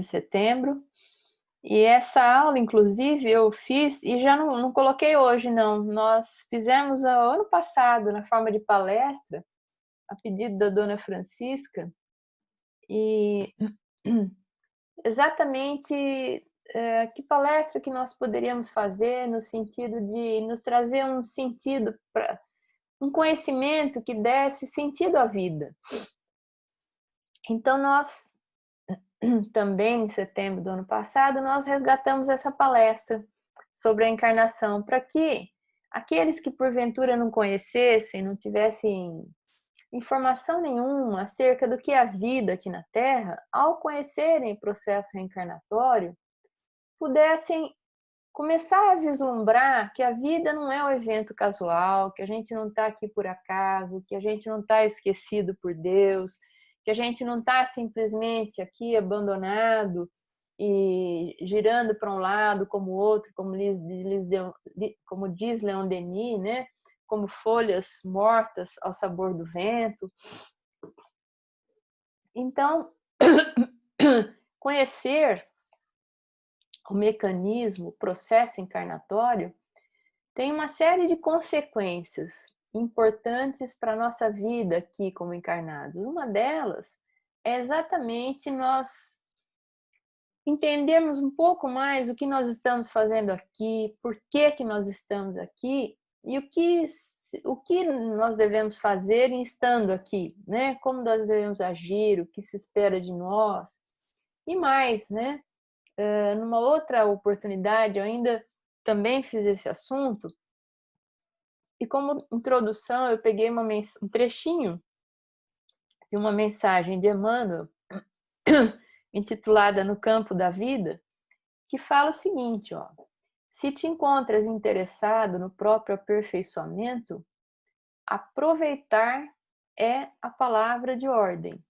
de setembro. E essa aula, inclusive, eu fiz e já não coloquei hoje, não. Nós fizemos ano passado, na forma de palestra, a pedido da dona Francisca, e exatamente que palestra que nós poderíamos fazer no sentido de nos trazer um sentido, um conhecimento que desse sentido à vida. Então, nós também, em setembro do ano passado, nós resgatamos essa palestra sobre a encarnação, para que aqueles que porventura não conhecessem, não tivessem informação nenhuma acerca do que é a vida aqui na Terra, ao conhecerem o processo reencarnatório, pudessem começar a vislumbrar que a vida não é um evento casual, que a gente não está aqui por acaso, que a gente não está esquecido por Deus, que a gente não está simplesmente aqui abandonado e girando para um lado como o outro, como diz Leon Denis, né? Como folhas mortas ao sabor do vento. Então, conhecer o mecanismo, o processo encarnatório, tem uma série de consequências importantes para a nossa vida aqui como encarnados. Uma delas é exatamente nós entendermos um pouco mais o que nós estamos fazendo aqui, por que nós estamos aqui e o que nós devemos fazer em estando aqui, né? Como nós devemos agir, o que se espera de nós e mais, né? Numa outra oportunidade, eu ainda também fiz esse assunto e como introdução eu peguei um trechinho de uma mensagem de Emmanuel intitulada No Campo da Vida, que fala o seguinte, ó: se te encontras interessado no próprio aperfeiçoamento, aproveitar é a palavra de ordem.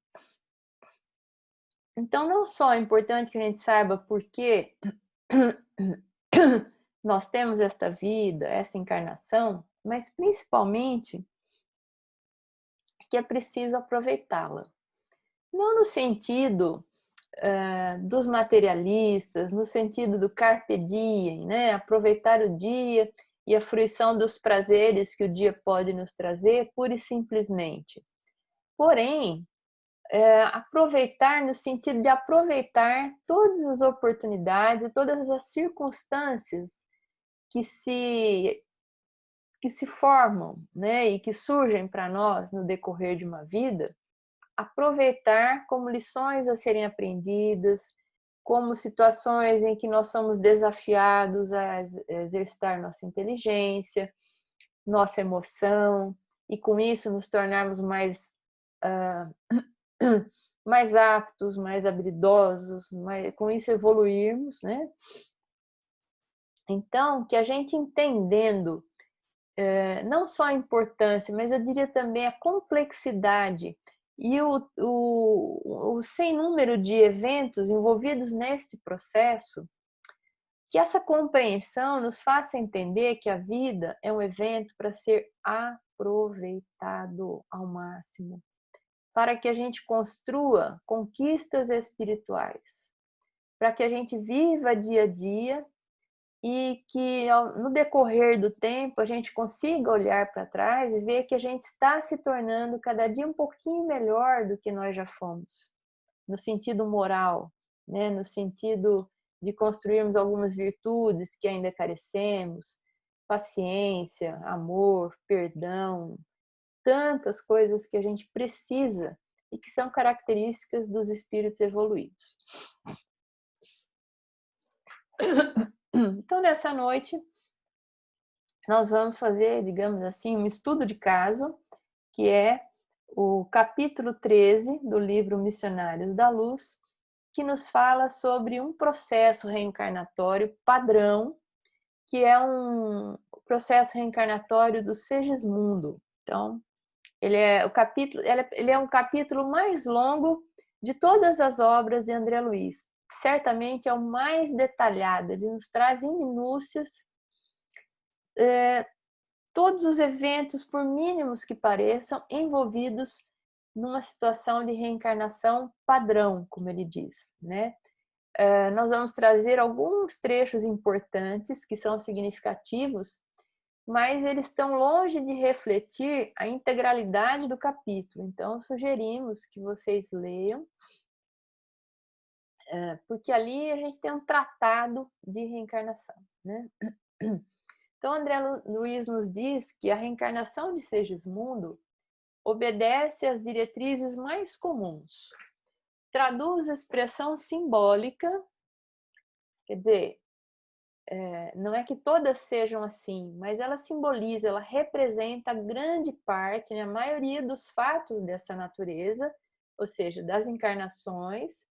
Então, não só é importante que a gente saiba por que nós temos esta vida, essa encarnação, mas principalmente que é preciso aproveitá-la. Não no sentido dos materialistas, no sentido do carpe diem, né? Aproveitar o dia e a fruição dos prazeres que o dia pode nos trazer, pura e simplesmente. Porém, aproveitar no sentido de aproveitar todas as oportunidades e todas as circunstâncias que se formam, né, e que surgem para nós no decorrer de uma vida, aproveitar como lições a serem aprendidas, como situações em que nós somos desafiados a exercitar nossa inteligência, nossa emoção, e com isso nos tornarmos mais aptos, mais habilidosos, com isso evoluirmos, né? Então, que a gente entendendo não só a importância, mas eu diria também a complexidade e o sem número de eventos envolvidos neste processo, que essa compreensão nos faça entender que a vida é um evento para ser aproveitado ao máximo, para que a gente construa conquistas espirituais, para que a gente viva dia a dia e que no decorrer do tempo a gente consiga olhar para trás e ver que a gente está se tornando cada dia um pouquinho melhor do que nós já fomos, no sentido moral, né? No sentido de construirmos algumas virtudes que ainda carecemos, paciência, amor, perdão, tantas coisas que a gente precisa e que são características dos espíritos evoluídos. Então, nessa noite, nós vamos fazer, digamos assim, um estudo de caso, que é o capítulo 13 do livro Missionários da Luz, que nos fala sobre um processo reencarnatório padrão, que é um processo reencarnatório do Segismundo. Então, ele é um capítulo mais longo de todas as obras de André Luiz. Certamente é o mais detalhado, ele nos traz em minúcias todos os eventos, por mínimos que pareçam, envolvidos numa situação de reencarnação padrão, como ele diz, né? nós vamos trazer alguns trechos importantes que são significativos, mas eles estão longe de refletir a integralidade do capítulo. Então, sugerimos que vocês leiam, porque ali a gente tem um tratado de reencarnação, né? Então, André Luiz nos diz que a reencarnação de Segismundo obedece às diretrizes mais comuns. Traduz a expressão simbólica, quer dizer, não é que todas sejam assim, mas ela simboliza, ela representa grande parte, né, a maioria dos fatos dessa natureza, ou seja, das encarnações,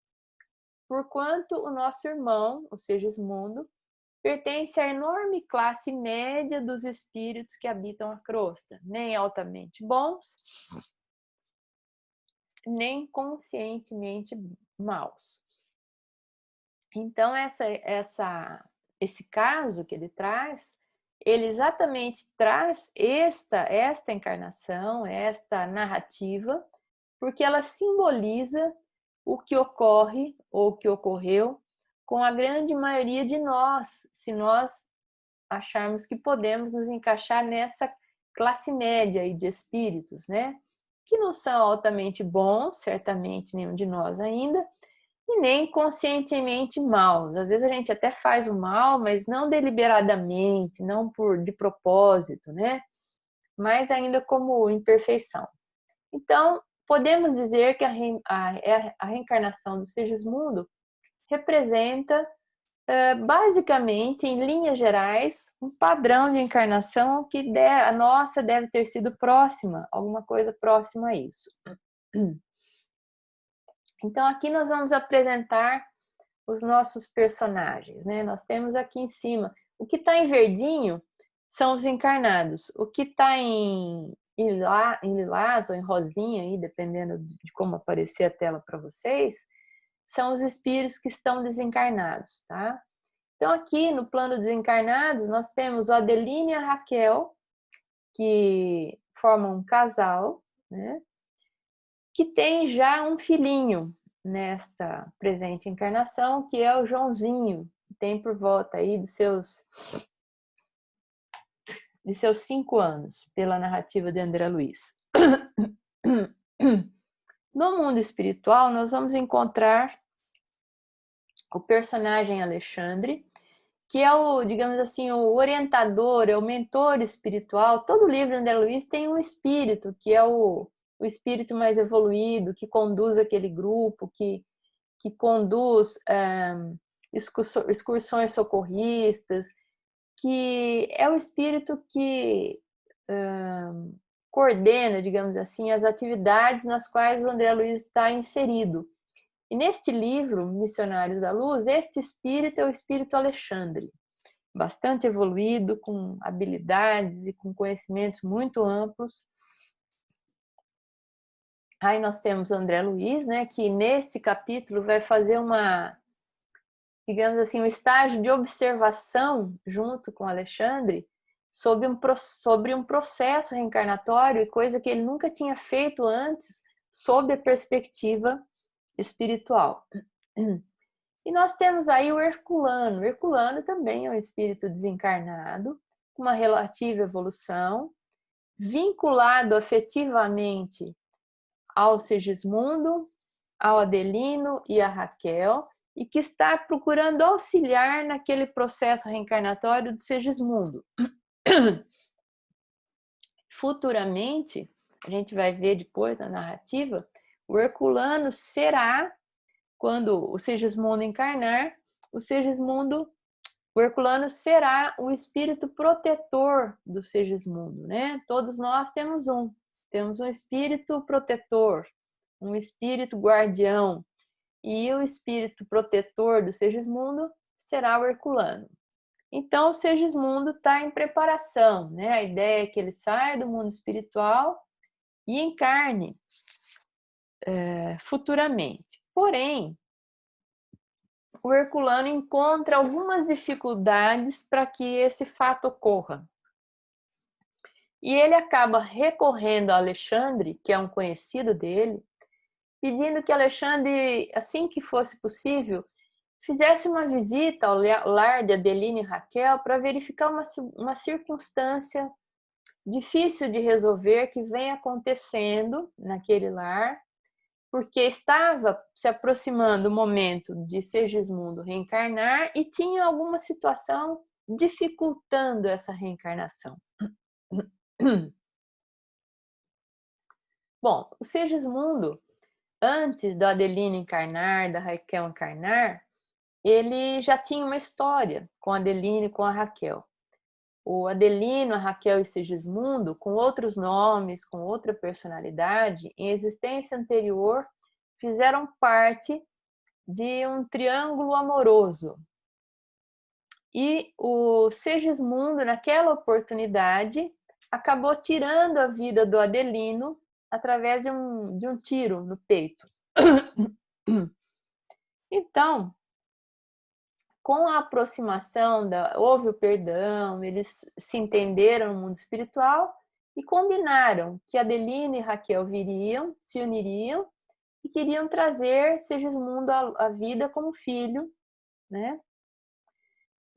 porquanto o nosso irmão, o Segismundo, pertence à enorme classe média dos espíritos que habitam a crosta, nem altamente bons, nem conscientemente maus. Então, esse caso que ele traz, ele exatamente traz esta encarnação, esta narrativa, porque ela simboliza o que ocorre ou o que ocorreu com a grande maioria de nós, se nós acharmos que podemos nos encaixar nessa classe média aí de espíritos, né? Que não são altamente bons, certamente nenhum de nós ainda, e nem conscientemente maus. Às vezes a gente até faz o mal, mas não deliberadamente, não de propósito, né? Mas ainda como imperfeição. Então, podemos dizer que a reencarnação do Segismundo representa, basicamente, em linhas gerais, um padrão de encarnação que a nossa deve ter sido próxima, alguma coisa próxima a isso. Então, aqui nós vamos apresentar os nossos personagens, né? Nós temos aqui em cima, o que está em verdinho são os encarnados, o que está em lilás ou em rosinha, aí, dependendo de como aparecer a tela para vocês, são os espíritos que estão desencarnados, tá? Então, aqui no plano dos encarnados, nós temos o Adeline e a Raquel, que formam um casal, né? Que tem já um filhinho nesta presente encarnação, que é o Joãozinho, que tem por volta aí de seus 5 anos, pela narrativa de André Luiz. No mundo espiritual, nós vamos encontrar o personagem Alexandre, que é o, digamos assim, o orientador, é o mentor espiritual. Todo livro de André Luiz tem um espírito, que é o espírito mais evoluído, que conduz aquele grupo, que conduz excursões socorristas, que é o espírito que coordena, digamos assim, as atividades nas quais o André Luiz está inserido. E neste livro, Missionários da Luz, este espírito é o espírito Alexandre, bastante evoluído, com habilidades e com conhecimentos muito amplos. Aí nós temos o André Luiz, né, que nesse capítulo vai fazer digamos assim, um estágio de observação junto com Alexandre sobre um processo reencarnatório e coisa que ele nunca tinha feito antes sob a perspectiva espiritual. E nós temos aí o Herculano. O Herculano também é um espírito desencarnado, com uma relativa evolução, vinculado afetivamente ao Segismundo, ao Adelino e a Raquel, e que está procurando auxiliar naquele processo reencarnatório do Segismundo. Futuramente, a gente vai ver depois na narrativa, o Herculano será, quando o Segismundo encarnar, o Herculano será o espírito protetor do Segismundo, né? Todos nós temos um espírito protetor, um espírito guardião, e o espírito protetor do Segismundo será o Herculano. Então, o Segismundo está em preparação, né? A ideia é que ele saia do mundo espiritual e encarne futuramente. Porém, o Herculano encontra algumas dificuldades para que esse fato ocorra. E ele acaba recorrendo a Alexandre, que é um conhecido dele, pedindo que Alexandre, assim que fosse possível, fizesse uma visita ao lar de Adelina e Raquel para verificar uma circunstância difícil de resolver que vem acontecendo naquele lar, porque estava se aproximando o momento de Segismundo reencarnar e tinha alguma situação dificultando essa reencarnação. Bom, o Segismundo, antes da Adelina encarnar, da Raquel encarnar, ele já tinha uma história com a Adelina e com a Raquel. O Adelino, a Raquel e Segismundo, com outros nomes, com outra personalidade, em existência anterior, fizeram parte de um triângulo amoroso. E o Segismundo, naquela oportunidade, acabou tirando a vida do Adelino através de um tiro no peito. Então, com a aproximação, houve o perdão, eles se entenderam no mundo espiritual e combinaram que Adelina e Raquel viriam, se uniriam e queriam trazer Segismundo à vida como filho, né?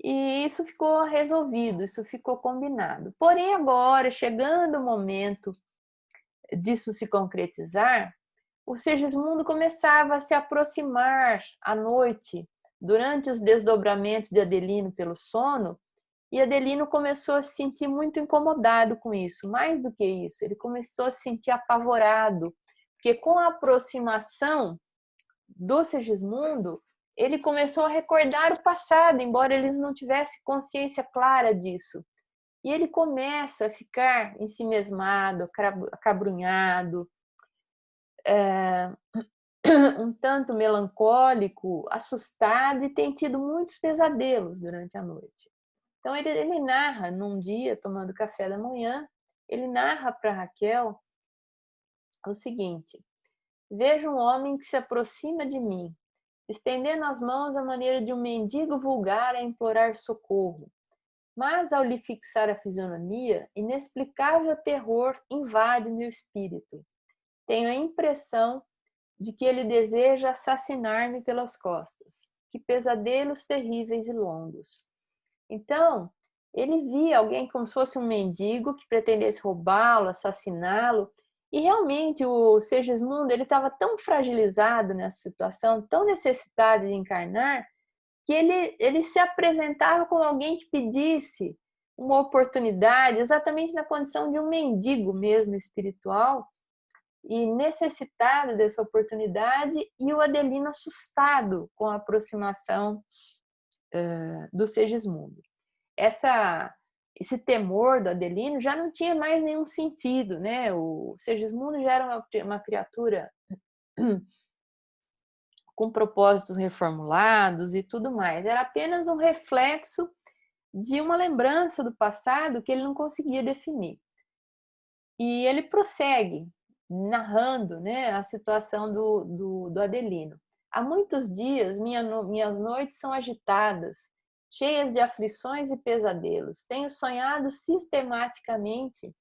E isso ficou resolvido, isso ficou combinado. Porém, agora, chegando o momento disso se concretizar, o Segismundo começava a se aproximar à noite, durante os desdobramentos de Adelino pelo sono, e Adelino começou a se sentir muito incomodado com isso. Mais do que isso, ele começou a se sentir apavorado, porque com a aproximação do Segismundo, ele começou a recordar o passado, embora ele não tivesse consciência clara disso. E ele começa a ficar ensimesmado, acabrunhado, um tanto melancólico, assustado e tem tido muitos pesadelos durante a noite. Então ele narra num dia, tomando café da manhã, ele narra para Raquel o seguinte: vejo um homem que se aproxima de mim, estendendo as mãos à maneira de um mendigo vulgar a implorar socorro. Mas ao lhe fixar a fisionomia, inexplicável terror invade meu espírito. Tenho a impressão de que ele deseja assassinar-me pelas costas. Que pesadelos terríveis e longos. Então, ele via alguém como se fosse um mendigo que pretendesse roubá-lo, assassiná-lo, e realmente o Segismundo ele estava tão fragilizado nessa situação, tão necessitado de encarnar, que ele se apresentava como alguém que pedisse uma oportunidade, exatamente na condição de um mendigo mesmo espiritual, e necessitado dessa oportunidade, e o Adelino assustado com a aproximação do Segismundo. Esse temor do Adelino já não tinha mais nenhum sentido, né? O Segismundo já era uma criatura com propósitos reformulados e tudo mais. Era apenas um reflexo de uma lembrança do passado que ele não conseguia definir. E ele prossegue narrando, né, a situação do Adelino. Há muitos dias minhas noites são agitadas, cheias de aflições e pesadelos. Tenho sonhado sistematicamente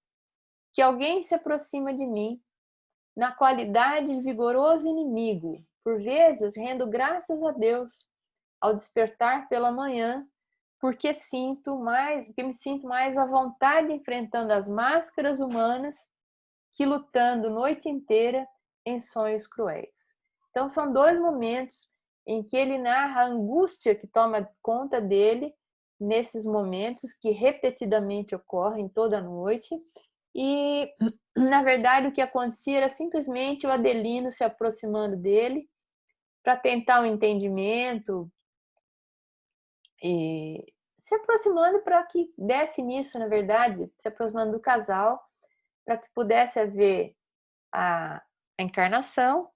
que alguém se aproxima de mim na qualidade de vigoroso inimigo. Por vezes rendo graças a Deus ao despertar pela manhã, porque me sinto mais à vontade enfrentando as máscaras humanas que lutando noite inteira em sonhos cruéis. Então são dois momentos em que ele narra a angústia que toma conta dele nesses momentos que repetidamente ocorrem toda noite. E, na verdade, o que acontecia era simplesmente o Adelino se aproximando dele para tentar um entendimento e se aproximando para que desse início, na verdade, se aproximando do casal, para que pudesse haver a encarnação,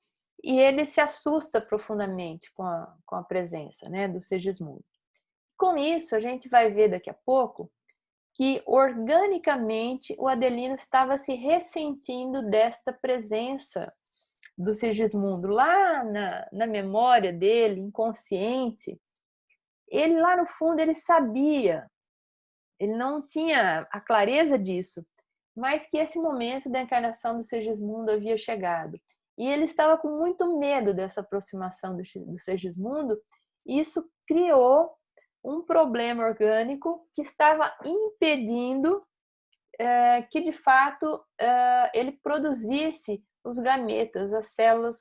e ele se assusta profundamente com a presença, né, do Segismundo. Com isso, a gente vai ver daqui a pouco que organicamente o Adelino estava se ressentindo desta presença do Segismundo. Lá na memória dele, inconsciente, ele lá no fundo ele sabia, ele não tinha a clareza disso, mas que esse momento da encarnação do Segismundo havia chegado. E ele estava com muito medo dessa aproximação do Segismundo, isso criou um problema orgânico que estava impedindo que, de fato, ele produzisse os gametas, as células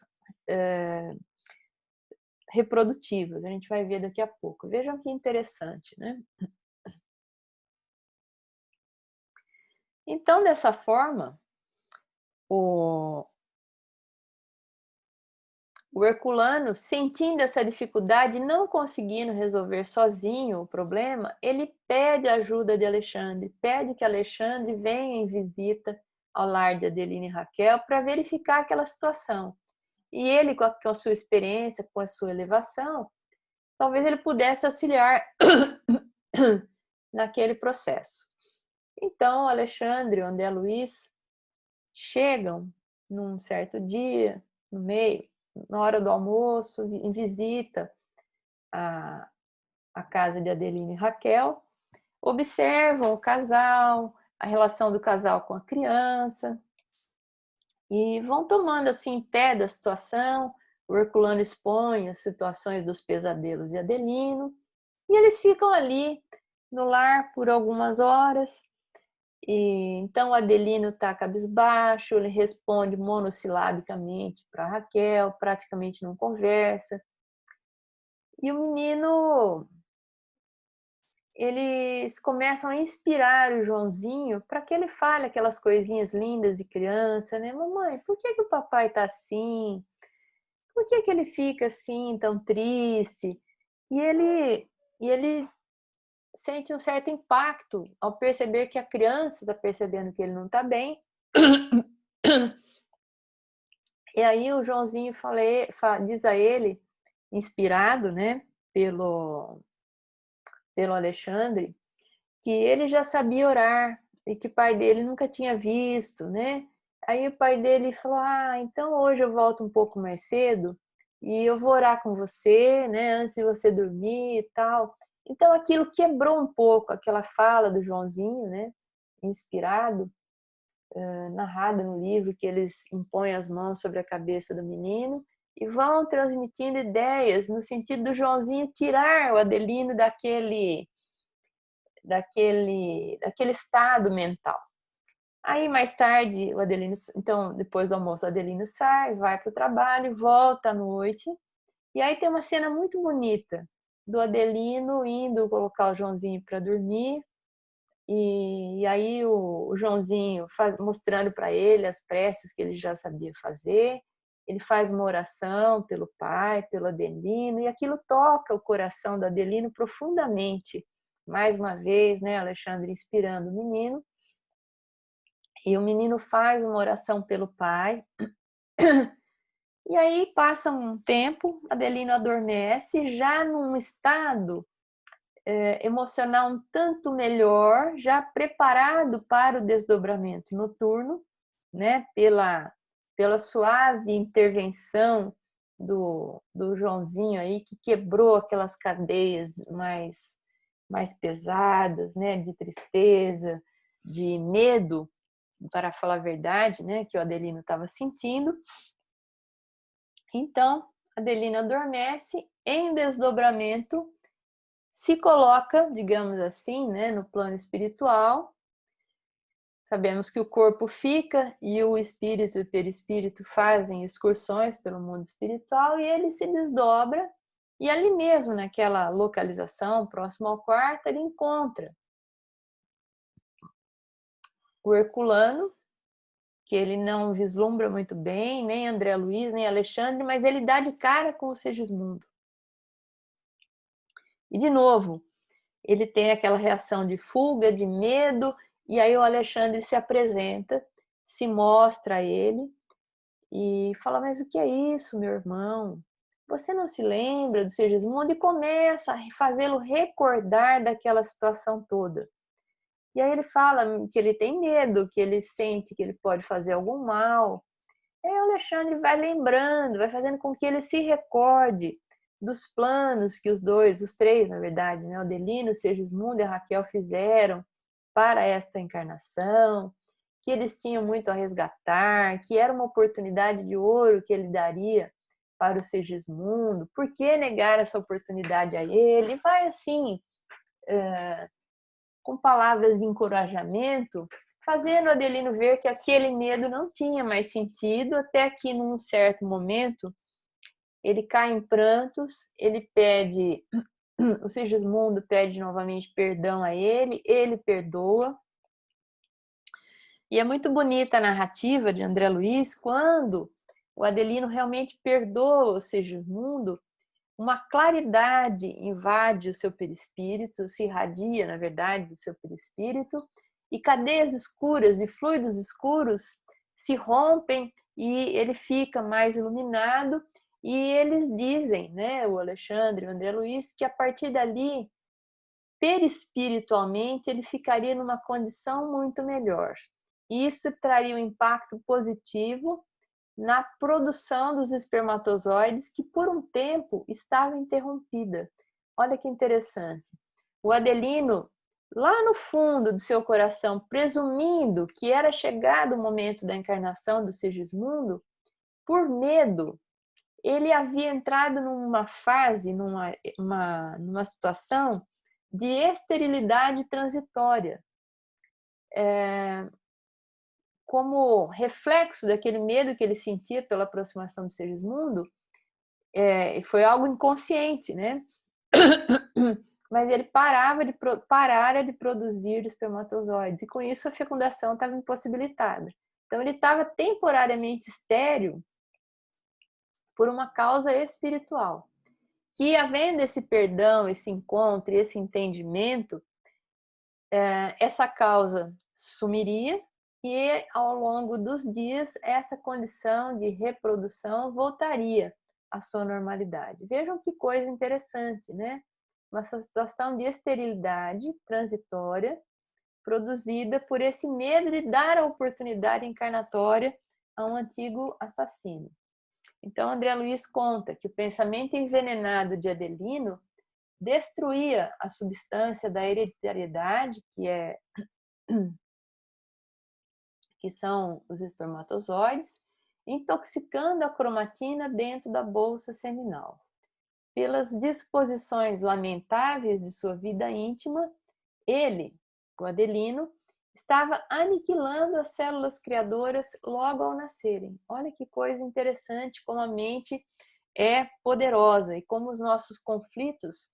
reprodutivas. A gente vai ver daqui a pouco. Vejam que interessante, né? Então, dessa forma, o Herculano, sentindo essa dificuldade, não conseguindo resolver sozinho o problema, ele pede a ajuda de Alexandre, pede que Alexandre venha em visita ao lar de Adelina e Raquel para verificar aquela situação. E ele, com a sua experiência, com a sua elevação, talvez ele pudesse auxiliar naquele processo. Então, Alexandre e André Luiz chegam num certo dia, no meio, na hora do almoço, em visita à casa de Adelina e Raquel, observam o casal, a relação do casal com a criança, e vão tomando assim pé da situação. O Herculano expõe as situações dos pesadelos de Adelino, e eles ficam ali no lar por algumas horas. E então o Adelino está cabisbaixo, ele responde monossilabicamente para Raquel, praticamente não conversa. E o menino, eles começam a inspirar o Joãozinho para que ele fale aquelas coisinhas lindas de criança, né? Mamãe, por que o papai está assim? Por que ele fica assim, tão triste? E ele sente um certo impacto ao perceber que a criança está percebendo que ele não está bem. E aí o Joãozinho diz a ele, inspirado, né, pelo Alexandre, que ele já sabia orar e que o pai dele nunca tinha visto, né? Aí o pai dele falou: ah, então hoje eu volto um pouco mais cedo e eu vou orar com você, né, antes de você dormir e tal. Então aquilo quebrou um pouco aquela fala do Joãozinho, né, inspirado, narrada no livro, que eles impõem as mãos sobre a cabeça do menino e vão transmitindo ideias no sentido do Joãozinho tirar o Adelino daquele estado mental. Aí mais tarde o Adelino, então depois do almoço o Adelino sai, vai para o trabalho, volta à noite, e aí tem uma cena muito bonita do Adelino indo colocar o Joãozinho para dormir. E aí o Joãozinho mostrando para ele as preces que ele já sabia fazer. Ele faz uma oração pelo pai, pelo Adelino, e aquilo toca o coração do Adelino profundamente. Mais uma vez, né, Alexandre inspirando o menino. E o menino faz uma oração pelo pai. E aí passa um tempo, Adelino adormece, já num estado emocional um tanto melhor, já preparado para o desdobramento noturno, né? Pela suave intervenção do Joãozinho aí, que quebrou aquelas cadeias mais pesadas, né? De tristeza, de medo, para falar a verdade, né? Que o Adelino estava sentindo. Então, Adelino adormece em desdobramento, se coloca, digamos assim, né, no plano espiritual. Sabemos que o corpo fica e o espírito e o perispírito fazem excursões pelo mundo espiritual, e ele se desdobra, e ali mesmo, naquela localização, próximo ao quarto, ele encontra o Herculano, que ele não vislumbra muito bem, nem André Luiz, nem Alexandre, mas ele dá de cara com o Segismundo. E, de novo, ele tem aquela reação de fuga, de medo, e aí o Alexandre se apresenta, se mostra a ele e fala: mas o que é isso, meu irmão? Você não se lembra do Segismundo? E começa a fazê-lo recordar daquela situação toda. E aí ele fala que ele tem medo, que ele sente que ele pode fazer algum mal. E aí o Alexandre vai lembrando, vai fazendo com que ele se recorde dos planos que os três, na verdade, né, o Adelino, o Segismundo e a Raquel fizeram para esta encarnação, que eles tinham muito a resgatar, que era uma oportunidade de ouro que ele daria para o Sigismundo, por que negar essa oportunidade a ele? E vai assim, com palavras de encorajamento, fazendo Adelino ver que aquele medo não tinha mais sentido, até que num certo momento ele cai em prantos, ele pede, o Sigismundo pede novamente perdão a ele perdoa. E é muito bonita a narrativa de André Luiz quando o Adelino realmente perdoa o Sigismundo, uma claridade invade o seu perispírito, se irradia, na verdade, do seu perispírito, e cadeias escuras e fluidos escuros se rompem e ele fica mais iluminado. E eles dizem, né, o Alexandre e o André Luiz, que a partir dali, perispiritualmente, ele ficaria numa condição muito melhor. E isso traria um impacto positivo na produção dos espermatozoides, que por um tempo estava interrompida. Olha que interessante. O Adelino, lá no fundo do seu coração, presumindo que era chegado o momento da encarnação do Sigismundo, por medo, ele havia entrado numa fase, numa situação de esterilidade transitória. Como reflexo daquele medo que ele sentia pela aproximação do Sigismundo, foi algo inconsciente, né? Mas ele parara de produzir espermatozoides, e com isso a fecundação estava impossibilitada. Então ele estava temporariamente estéril por uma causa espiritual. Que, havendo esse perdão, esse encontro, esse entendimento, essa causa sumiria e, ao longo dos dias, essa condição de reprodução voltaria à sua normalidade. Vejam que coisa interessante, né? Uma situação de esterilidade transitória produzida por esse medo de dar a oportunidade encarnatória a um antigo assassino. Então, André Luiz conta que o pensamento envenenado de Adelino destruía a substância da hereditariedade, que são os espermatozoides, intoxicando a cromatina dentro da bolsa seminal. Pelas disposições lamentáveis de sua vida íntima, ele, o Adelino, estava aniquilando as células criadoras logo ao nascerem. Olha que coisa interessante, como a mente é poderosa e como os nossos conflitos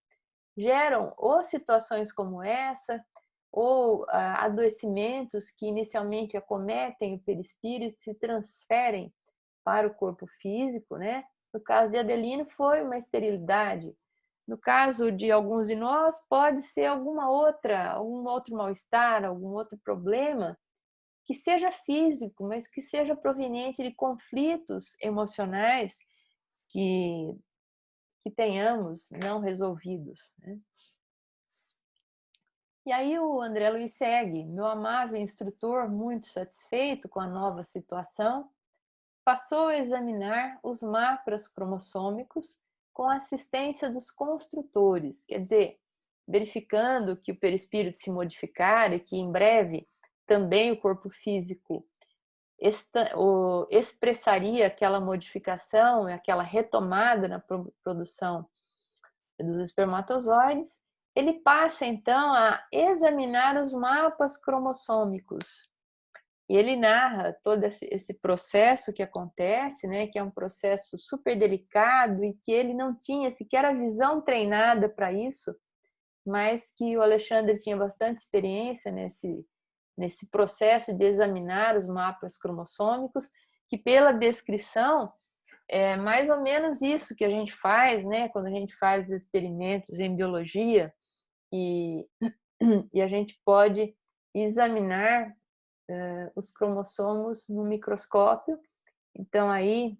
geram ou situações como essa, ou adoecimentos que inicialmente acometem o perispírito e se transferem para o corpo físico, né? No caso de Adelino foi uma esterilidade. No caso de alguns de nós, pode ser algum outro mal-estar, algum outro problema que seja físico, mas que seja proveniente de conflitos emocionais que tenhamos não resolvidos, né? E aí o André Luiz segue: meu amável instrutor, muito satisfeito com a nova situação, passou a examinar os mapas cromossômicos com a assistência dos construtores, quer dizer, verificando que o perispírito se modificara e que em breve também o corpo físico expressaria aquela modificação, aquela retomada na produção dos espermatozoides. Ele passa então a examinar os mapas cromossômicos. E ele narra todo esse processo que acontece, né, que é um processo super delicado e que ele não tinha sequer a visão treinada para isso, mas que o Alexandre tinha bastante experiência nesse processo de examinar os mapas cromossômicos, que pela descrição é mais ou menos isso que a gente faz, né, quando a gente faz experimentos em biologia e a gente pode examinar os cromossomos no microscópio. Então aí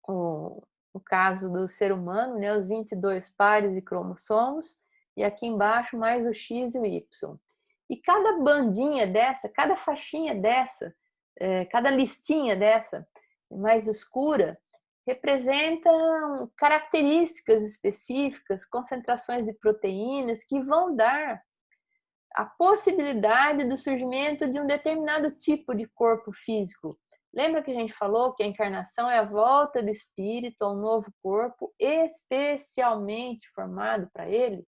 o caso do ser humano, né, os 22 pares de cromossomos, e aqui embaixo mais o X e o Y. E cada bandinha dessa, cada faixinha dessa, cada listinha dessa mais escura, representam características específicas, concentrações de proteínas que vão dar a possibilidade do surgimento de um determinado tipo de corpo físico, Lembra que a gente falou que a encarnação é a volta do espírito ao novo corpo, especialmente formado para ele?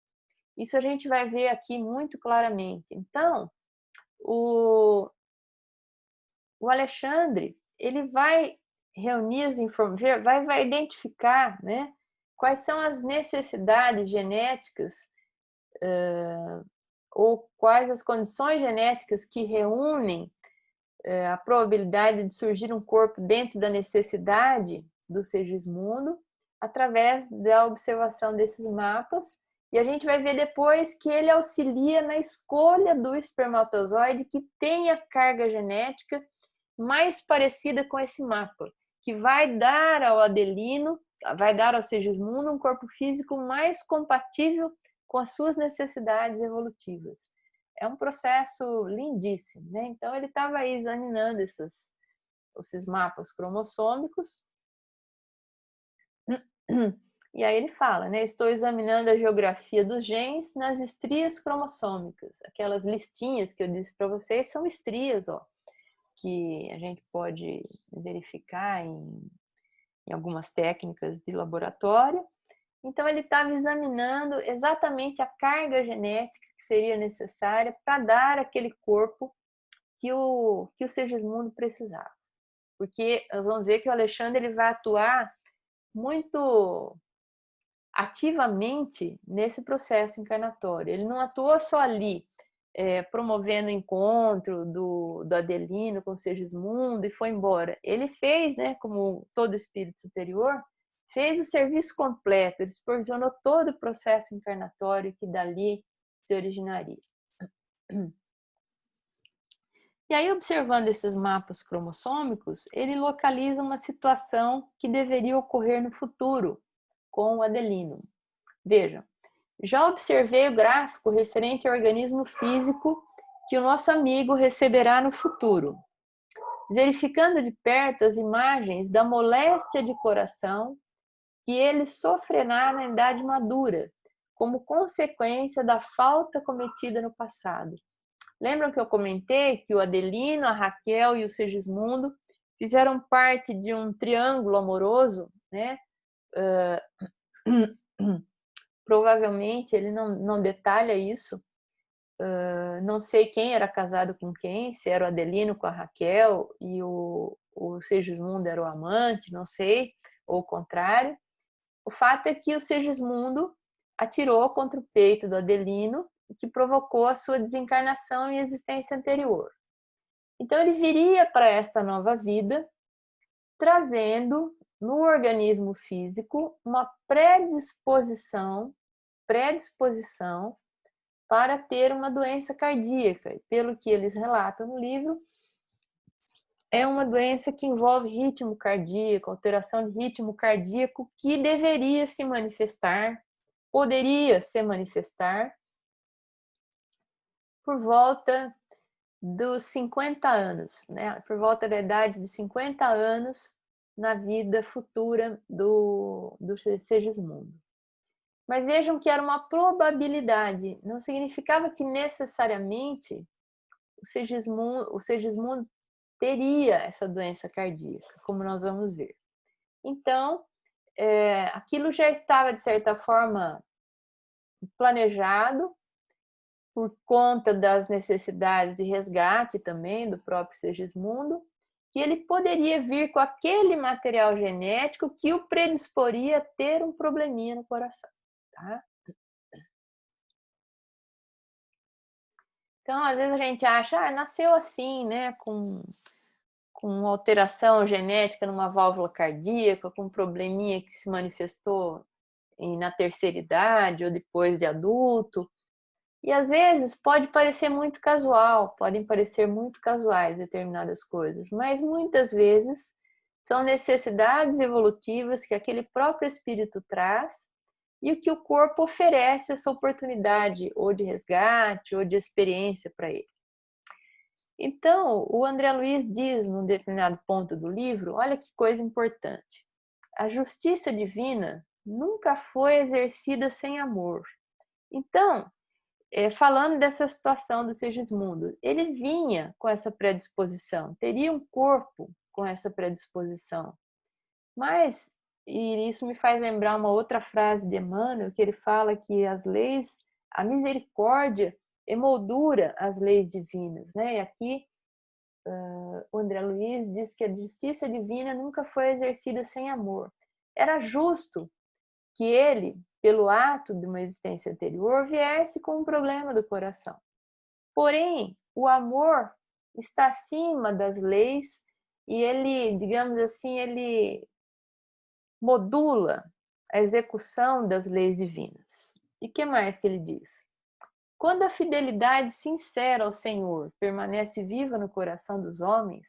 Isso a gente vai ver aqui muito claramente. Então, o Alexandre, ele vai reunir as informações, vai identificar, né, quais são as necessidades genéticas ou quais as condições genéticas que reúnem a probabilidade de surgir um corpo dentro da necessidade do Segismundo, através da observação desses mapas. E a gente vai ver depois que ele auxilia na escolha do espermatozoide que tem a carga genética mais parecida com esse mapa, que vai dar ao Adelino, vai dar ao Segismundo um corpo físico mais compatível com as suas necessidades evolutivas. É um processo lindíssimo, né? Então ele estava aí examinando esses mapas cromossômicos. E aí ele fala, né? Estou examinando a geografia dos genes nas estrias cromossômicas. Aquelas listinhas que eu disse para vocês são estrias, ó, que a gente pode verificar em algumas técnicas de laboratório. Então ele estava examinando exatamente a carga genética que seria necessária para dar aquele corpo que o Segismundo precisava. Porque nós vamos ver que o Alexandre ele vai atuar muito ativamente nesse processo encarnatório. Ele não atuou só ali, promovendo o encontro do Adelino com o Segismundo e foi embora. Ele fez, né, como todo espírito superior, fez o serviço completo, ele supervisionou todo o processo encarnatório que dali se originaria. E aí, observando esses mapas cromossômicos, ele localiza uma situação que deveria ocorrer no futuro com o Adelino. Vejam, já observei o gráfico referente ao organismo físico que o nosso amigo receberá no futuro. Verificando de perto as imagens da moléstia de coração que ele sofrerá na idade madura, como consequência da falta cometida no passado. Lembram que eu comentei que o Adelino, a Raquel e o Segismundo fizeram parte de um triângulo amoroso, né? Provavelmente ele não detalha isso. Não sei quem era casado com quem, se era o Adelino com a Raquel e o Segismundo era o amante, não sei, ou o contrário. O fato é que o Segismundo atirou contra o peito do Adelino, o que provocou a sua desencarnação em existência anterior. Então ele viria para esta nova vida, trazendo no organismo físico uma predisposição para ter uma doença cardíaca. E pelo que eles relatam no livro, é uma doença que envolve ritmo cardíaco, alteração de ritmo cardíaco, que deveria se manifestar, poderia se manifestar por volta dos 50 anos, né? Por volta da idade de 50 anos na vida futura do Segismundo. Mas vejam que era uma probabilidade, não significava que necessariamente o Segismundo teria essa doença cardíaca, como nós vamos ver. Então, aquilo já estava, de certa forma, planejado por conta das necessidades de resgate também do próprio Segismundo, que ele poderia vir com aquele material genético que o predisporia a ter um probleminha no coração. Tá? Então, às vezes a gente acha, nasceu assim, né, com alteração genética numa válvula cardíaca, com um probleminha que se manifestou na terceira idade ou depois de adulto. E às vezes pode parecer muito casual, podem parecer muito casuais determinadas coisas, mas muitas vezes são necessidades evolutivas que aquele próprio espírito traz e o que o corpo oferece essa oportunidade ou de resgate ou de experiência para ele. Então, o André Luiz diz num determinado ponto do livro, olha que coisa importante. A justiça divina nunca foi exercida sem amor. Então, falando dessa situação do Segismundo, ele vinha com essa predisposição, teria um corpo com essa predisposição. Mas, e isso me faz lembrar uma outra frase de Emmanuel, que ele fala que as leis, a misericórdia emoldura as leis divinas, né? E aqui o André Luiz diz que a justiça divina nunca foi exercida sem amor. Era justo que ele, pelo ato de uma existência anterior, viesse com um problema do coração. Porém, o amor está acima das leis e ele, digamos assim, ele modula a execução das leis divinas. E que mais que ele diz? Quando a fidelidade sincera ao Senhor permanece viva no coração dos homens,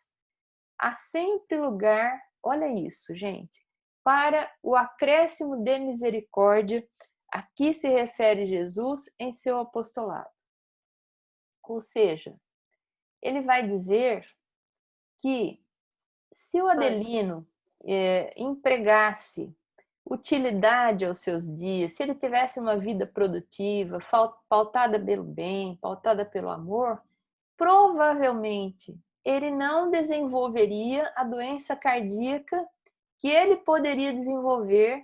há sempre lugar, olha isso, gente, para o acréscimo de misericórdia a que se refere Jesus em seu apostolado. Ou seja, ele vai dizer que se o Adelino empregasse utilidade aos seus dias, se ele tivesse uma vida produtiva, pautada pelo bem, pautada pelo amor, provavelmente ele não desenvolveria a doença cardíaca que ele poderia desenvolver,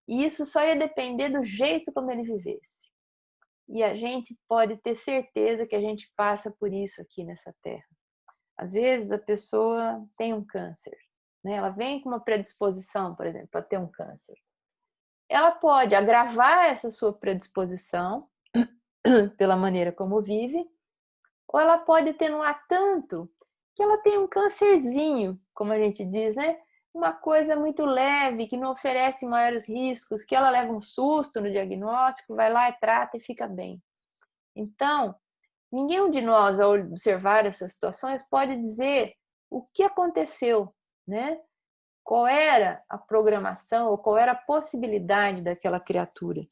e isso só ia depender do jeito como ele vivesse. E a gente pode ter certeza que a gente passa por isso aqui nessa terra. Às vezes a pessoa tem um câncer, né? Ela vem com uma predisposição, por exemplo, para ter um câncer. Ela pode agravar essa sua predisposição pela maneira como vive, ou ela pode atenuar tanto que ela tem um câncerzinho, como a gente diz, né? Uma coisa muito leve, que não oferece maiores riscos, que ela leva um susto no diagnóstico, vai lá e trata e fica bem. Então, ninguém de nós, ao observar essas situações, pode dizer o que aconteceu, né? Qual era a programação ou qual era a possibilidade daquela criatura.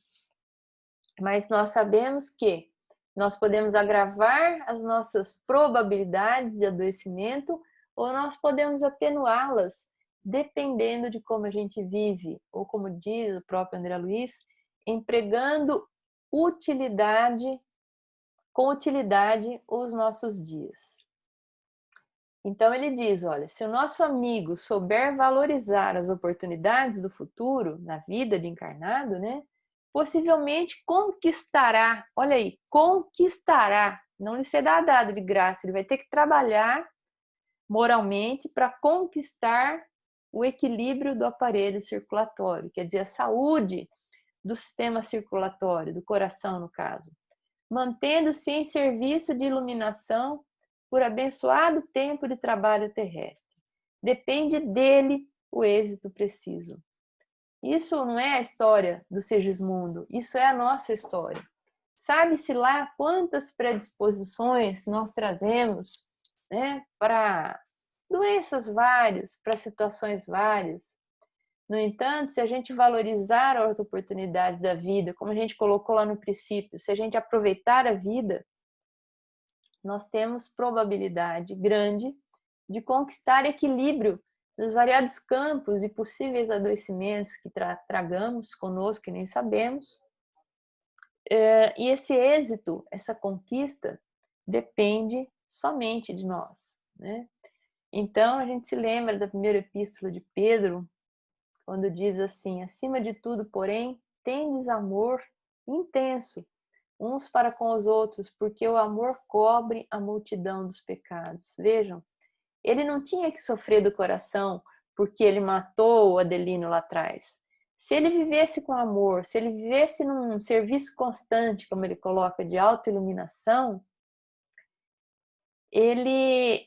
Mas nós sabemos que nós podemos agravar as nossas probabilidades de adoecimento ou nós podemos atenuá-las, dependendo de como a gente vive, ou como diz o próprio André Luiz, empregando com utilidade os nossos dias. Então ele diz, olha, se o nosso amigo souber valorizar as oportunidades do futuro na vida de encarnado, né, possivelmente conquistará, olha aí, conquistará, não lhe será dado de graça, ele vai ter que trabalhar moralmente para conquistar o equilíbrio do aparelho circulatório, quer dizer, a saúde do sistema circulatório, do coração no caso, mantendo-se em serviço de iluminação por abençoado tempo de trabalho terrestre. Depende dele o êxito preciso. Isso não é a história do Segismundo, isso é a nossa história. Sabe-se lá quantas predisposições nós trazemos, né, para doenças várias, para situações várias. No entanto, se a gente valorizar as oportunidades da vida, como a gente colocou lá no princípio, se a gente aproveitar a vida, nós temos probabilidade grande de conquistar equilíbrio nos variados campos e possíveis adoecimentos que tragamos conosco que nem sabemos. E esse êxito, essa conquista, depende somente de nós, né? Então, a gente se lembra da primeira epístola de Pedro, quando diz assim, acima de tudo, porém, tendes amor intenso uns para com os outros, porque o amor cobre a multidão dos pecados. Vejam, ele não tinha que sofrer do coração porque ele matou o Adelino lá atrás. Se ele vivesse com amor, se ele vivesse num serviço constante, como ele coloca, de autoiluminação,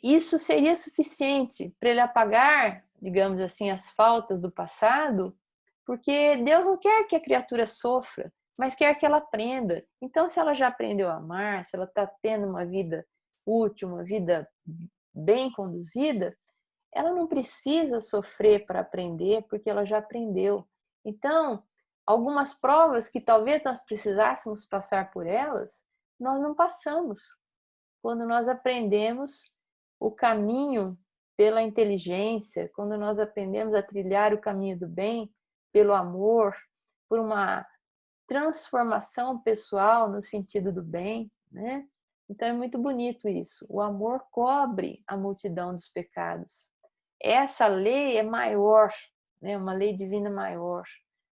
isso seria suficiente para ele apagar, digamos assim, as faltas do passado, porque Deus não quer que a criatura sofra, mas quer que ela aprenda. Então, se ela já aprendeu a amar, se ela está tendo uma vida útil, uma vida bem conduzida, ela não precisa sofrer para aprender, porque ela já aprendeu. Então, algumas provas que talvez nós precisássemos passar por elas, nós não passamos. Quando nós aprendemos o caminho pela inteligência, quando nós aprendemos a trilhar o caminho do bem, pelo amor, por uma transformação pessoal no sentido do bem, né? Então é muito bonito isso. O amor cobre a multidão dos pecados. essa lei é maior, né? Uma lei divina maior,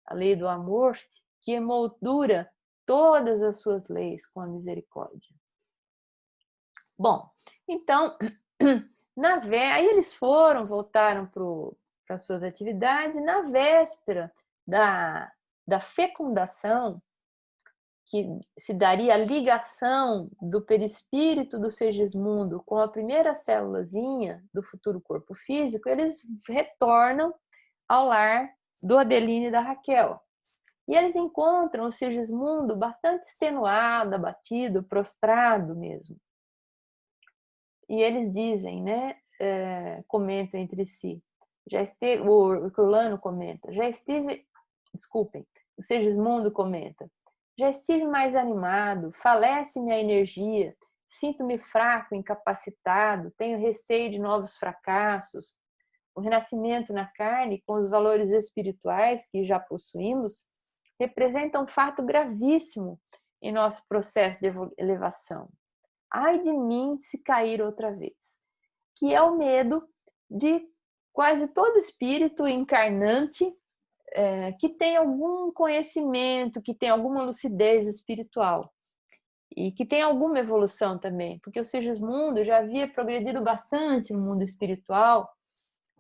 a lei do amor, que emoldura todas as suas leis com a misericórdia. Bom, então, aí eles voltaram para as suas atividades, e na véspera da fecundação, que se daria a ligação do perispírito do Segismundo com a primeira célulazinha do futuro corpo físico, eles retornam ao lar do Adeline e da Raquel. E eles encontram o Segismundo bastante extenuado, abatido, prostrado mesmo. E eles dizem, né, comentam entre si, o Herculano comenta, o Segismundo comenta, já estive mais animado, falece-me a energia, sinto-me fraco, incapacitado, tenho receio de novos fracassos. O renascimento na carne, com os valores espirituais que já possuímos, representa um fato gravíssimo em nosso processo de elevação. Ai de mim se cair outra vez, que é o medo de quase todo espírito encarnante que tem algum conhecimento, que tem alguma lucidez espiritual e que tem alguma evolução também, porque o Segismundo já havia progredido bastante no mundo espiritual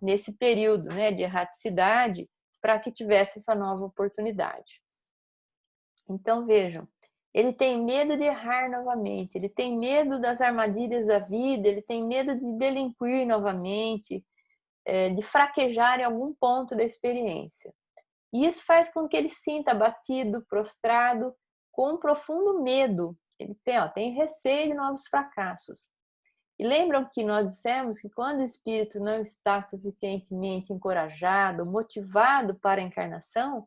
nesse período, né, de erraticidade, para que tivesse essa nova oportunidade. Então vejam, ele tem medo de errar novamente, ele tem medo das armadilhas da vida, ele tem medo de delinquir novamente, de fraquejar em algum ponto da experiência. E isso faz com que ele sinta abatido, prostrado, com um profundo medo. Ele tem receio de novos fracassos. E lembram que nós dissemos que quando o espírito não está suficientemente encorajado, motivado para a encarnação,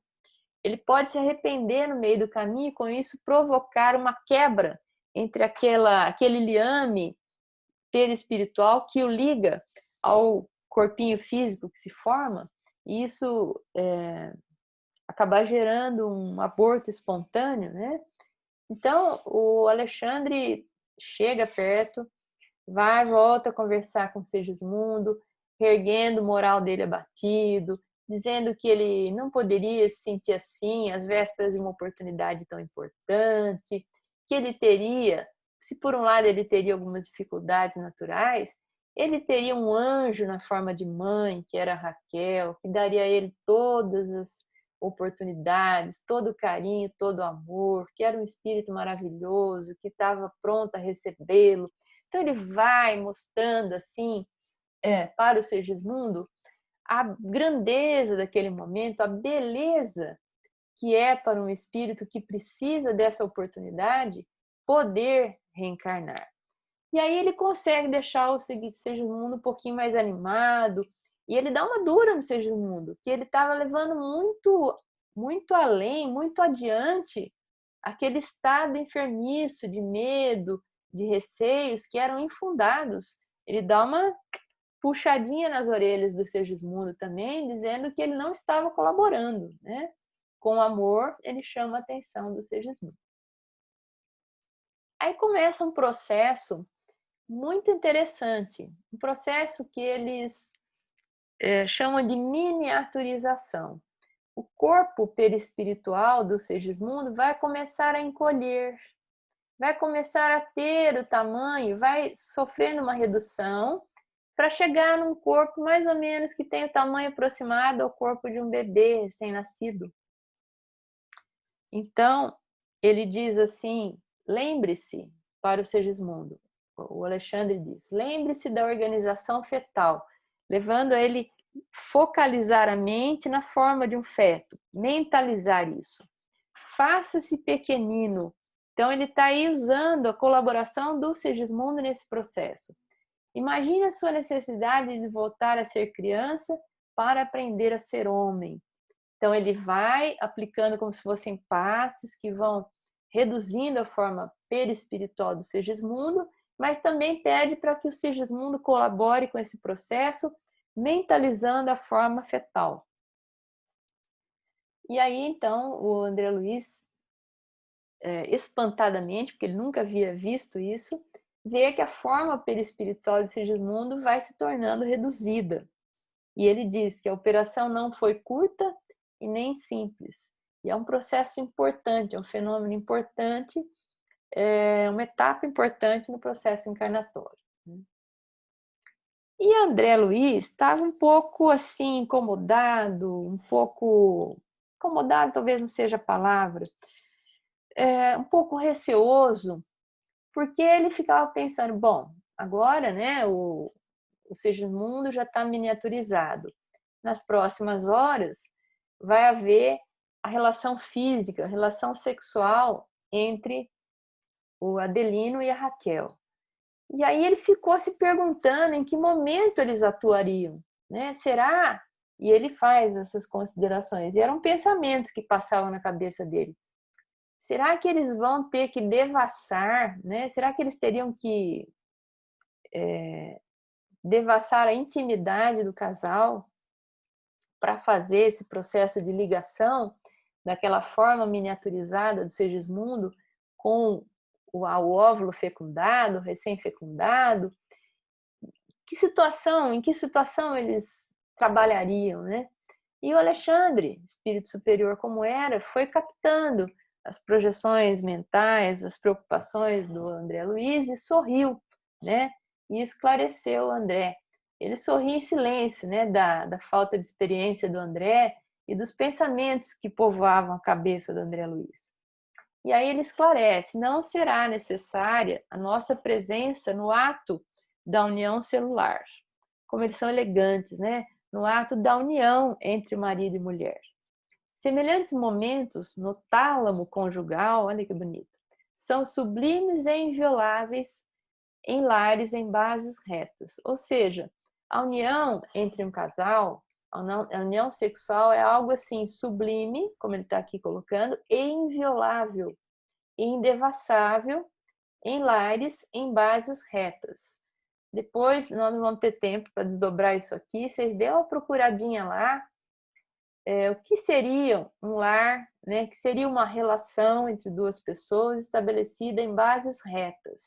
ele pode se arrepender no meio do caminho e com isso provocar uma quebra entre aquele liame perispiritual que o liga ao corpinho físico que se forma, e isso acabar gerando um aborto espontâneo, né? Então, o Alexandre chega perto, volta a conversar com o Segismundo, erguendo o moral dele abatido, dizendo que ele não poderia se sentir assim às vésperas de uma oportunidade tão importante, que ele teria, se por um lado ele teria algumas dificuldades naturais, ele teria um anjo na forma de mãe, que era Raquel, que daria a ele todas as oportunidades, todo o carinho, todo o amor, que era um espírito maravilhoso, que estava pronto a recebê-lo. Então ele vai mostrando assim para o Segismundo a grandeza daquele momento, a beleza que é para um espírito que precisa dessa oportunidade poder reencarnar. E aí ele consegue deixar o Segismundo um pouquinho mais animado, e ele dá uma dura no Segismundo, que ele estava levando muito, muito além, muito adiante aquele estado enfermiço de medo, de receios que eram infundados. Ele dá uma puxadinha nas orelhas do Segismundo também, dizendo que ele não estava colaborando, né? Com amor, ele chama a atenção do Segismundo. Aí começa um processo muito interessante, um processo que eles chamam de miniaturização. O corpo perispiritual do Segismundo vai começar a encolher, vai começar a ter o tamanho, vai sofrendo uma redução para chegar num corpo mais ou menos que tem o tamanho aproximado ao corpo de um bebê recém-nascido. Então, ele diz assim, lembre-se, para o Segismundo, o Alexandre diz, lembre-se da organização fetal, levando a ele focalizar a mente na forma de um feto, mentalizar isso. Faça-se pequenino. Então, ele está aí usando a colaboração do Segismundo nesse processo. Imagine a sua necessidade de voltar a ser criança para aprender a ser homem. Então, ele vai aplicando como se fossem passes que vão reduzindo a forma perispiritual do Segismundo, mas também pede para que o Segismundo colabore com esse processo, mentalizando a forma fetal. E aí, então, o André Luiz, espantadamente, porque ele nunca havia visto isso, vê que a forma perispiritual de Segismundo vai se tornando reduzida. E ele diz que a operação não foi curta e nem simples. E é um processo importante, é um fenômeno importante, é uma etapa importante no processo encarnatório. E André Luiz estava um pouco assim, incomodado talvez não seja a palavra, um pouco receoso, porque ele ficava pensando, bom, agora, né, o Segismundo já está miniaturizado. Nas próximas horas vai haver a relação física, a relação sexual entre o Adelino e a Raquel. E aí ele ficou se perguntando em que momento eles atuariam, né? Será? E ele faz essas considerações. E eram pensamentos que passavam na cabeça dele. Será que eles vão ter que devassar, né? Será que eles teriam que devassar a intimidade do casal para fazer esse processo de ligação daquela forma miniaturizada do Segismundo com o óvulo fecundado, recém-fecundado? Em que situação eles trabalhariam, né? E o Alexandre, espírito superior como era, foi captando as projeções mentais, as preocupações do André Luiz e sorriu, né? E esclareceu o André. Ele sorri em silêncio, né? Da falta de experiência do André e dos pensamentos que povoavam a cabeça do André Luiz. E aí ele esclarece: não será necessária a nossa presença no ato da união celular. Como eles são elegantes, né? No ato da união entre marido e mulher. Semelhantes momentos no tálamo conjugal, olha que bonito, são sublimes e invioláveis em lares em bases retas. Ou seja, a união entre um casal, a união sexual é algo assim sublime, como ele está aqui colocando, e inviolável, e indevassável em lares em bases retas. Depois, nós não vamos ter tempo para desdobrar isso aqui, vocês dêem uma procuradinha lá, o que seria um lar, né? Que seria uma relação entre duas pessoas estabelecida em bases retas.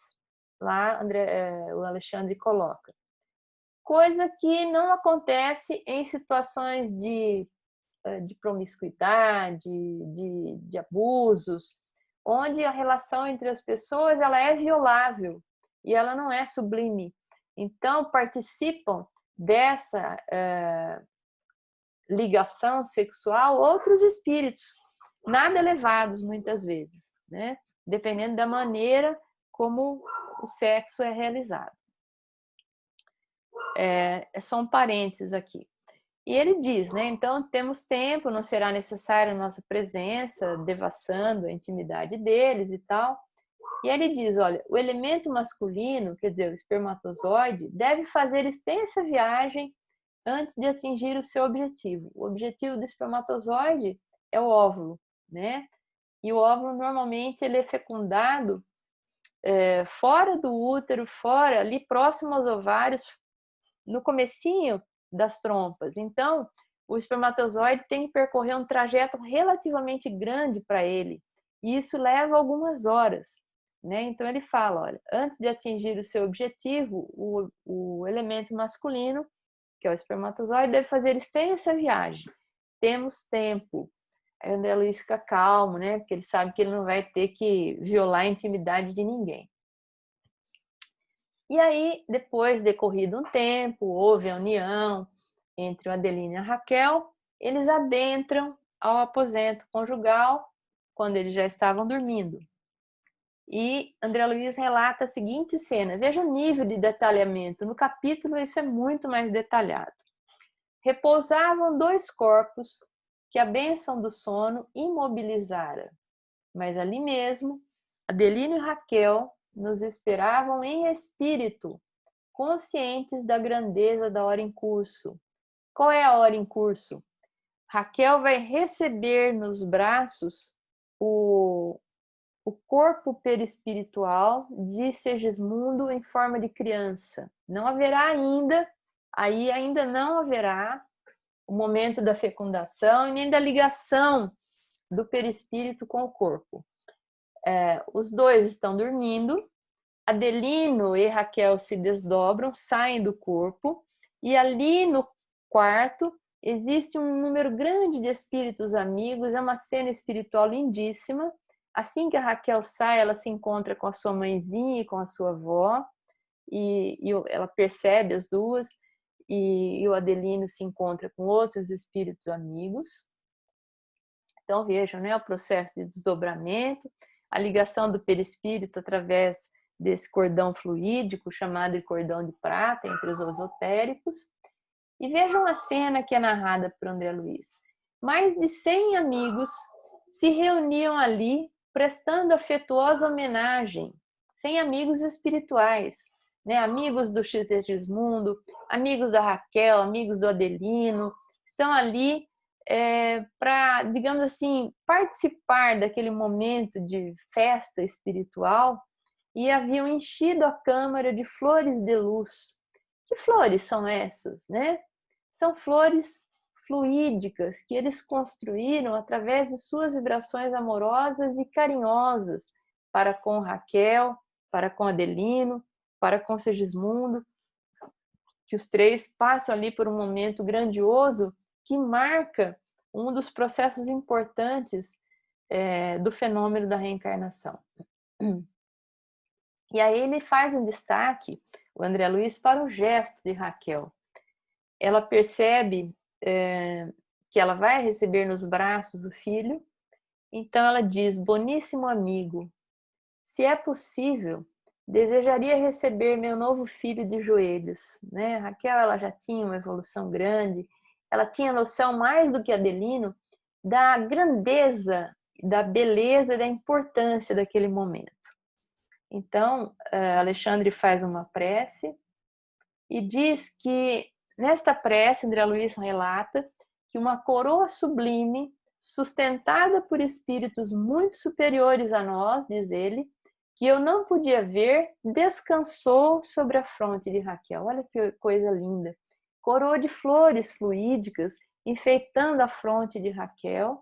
Lá o Alexandre coloca. Coisa que não acontece em situações de promiscuidade, de abusos, onde a relação entre as pessoas ela é violável e ela não é sublime. Então, participam dessa ligação sexual outros espíritos, nada elevados muitas vezes, né? Dependendo da maneira como o sexo é realizado. É só um parênteses aqui. E ele diz, né? Então temos tempo, não será necessária a nossa presença, devassando a intimidade deles e tal. E ele diz, olha, o elemento masculino, quer dizer, o espermatozoide, deve fazer extensa viagem antes de atingir o seu objetivo. O objetivo do espermatozoide é o óvulo, né? E o óvulo normalmente ele é fecundado fora do útero, fora, ali próximo aos ovários, no comecinho das trompas. Então, o espermatozoide tem que percorrer um trajeto relativamente grande para ele. E isso leva algumas horas, né? Então ele fala, olha, antes de atingir o seu objetivo, o elemento masculino, que é o espermatozoide, deve fazer extensa viagem. Temos tempo. Aí o André Luiz fica calmo, né? Porque ele sabe que ele não vai ter que violar a intimidade de ninguém. E aí, depois, decorrido um tempo, houve a união entre o Adelino e a Raquel, eles adentram ao aposento conjugal quando eles já estavam dormindo. E André Luiz relata a seguinte cena, veja o nível de detalhamento, no capítulo isso é muito mais detalhado. Repousavam dois corpos que a bênção do sono imobilizara, mas ali mesmo, Adelino e Raquel nos esperavam em espírito, conscientes da grandeza da hora em curso. Qual é a hora em curso? Raquel vai receber nos braços o corpo perispiritual de Segismundo em forma de criança. Não haverá ainda não haverá o momento da fecundação e nem da ligação do perispírito com o corpo. Os dois estão dormindo, Adelino e Raquel se desdobram, saem do corpo, e ali no quarto, existe um número grande de espíritos amigos, é uma cena espiritual lindíssima. Assim que a Raquel sai, ela se encontra com a sua mãezinha e com a sua avó, e ela percebe as duas, e o Adelino se encontra com outros espíritos amigos. Então vejam, né, o processo de desdobramento, a ligação do perispírito através desse cordão fluídico, chamado de cordão de prata, entre os esotéricos. E vejam a cena que é narrada por André Luiz. Mais de 100 amigos se reuniam ali, prestando afetuosa homenagem. 100 amigos espirituais, né? Amigos do Xismundo, amigos da Raquel, amigos do Adelino, estão ali para, digamos assim, participar daquele momento de festa espiritual, e haviam enchido a câmara de flores de luz. Que flores são essas, né? São flores fluídicas que eles construíram através de suas vibrações amorosas e carinhosas para com Raquel, para com Adelino, para com Segismundo, que os três passam ali por um momento grandioso que marca um dos processos importantes do fenômeno da reencarnação. E aí ele faz um destaque, o André Luiz, para o gesto de Raquel. Ela percebe que ela vai receber nos braços o filho, então ela diz: boníssimo amigo, se é possível, desejaria receber meu novo filho de joelhos. Né? Raquel, ela já tinha uma evolução grande, ela tinha noção mais do que Adelino da grandeza, da beleza e da importância daquele momento. Então, Alexandre faz uma prece e diz que, nesta prece, André Luiz relata que uma coroa sublime, sustentada por espíritos muito superiores a nós, diz ele, que eu não podia ver, descansou sobre a fronte de Raquel. Olha que coisa linda. Coroa de flores fluídicas, enfeitando a fronte de Raquel,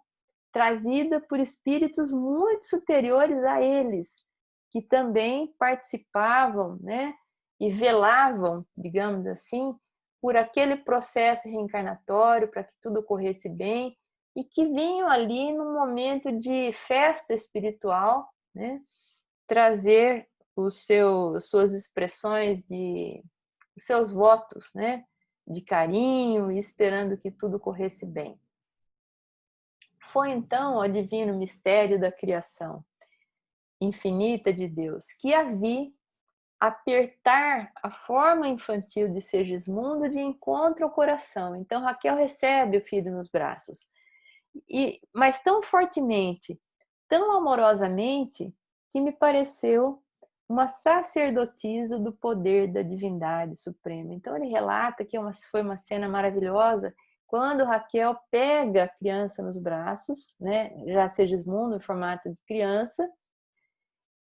trazida por espíritos muito superiores a eles, que também participavam, né, e velavam, digamos assim, por aquele processo reencarnatório, para que tudo ocorresse bem, e que vinham ali num momento de festa espiritual, né, trazer suas expressões os seus votos, né, de carinho e esperando que tudo corresse bem. Foi então o divino mistério da criação infinita de Deus que a vi apertar a forma infantil de Segismundo de encontro ao coração. Então Raquel recebe o filho nos braços, mas tão fortemente, tão amorosamente, que me pareceu uma sacerdotisa do poder da divindade suprema. Então ele relata que foi uma cena maravilhosa quando Raquel pega a criança nos braços, né, já Segismundo em formato de criança.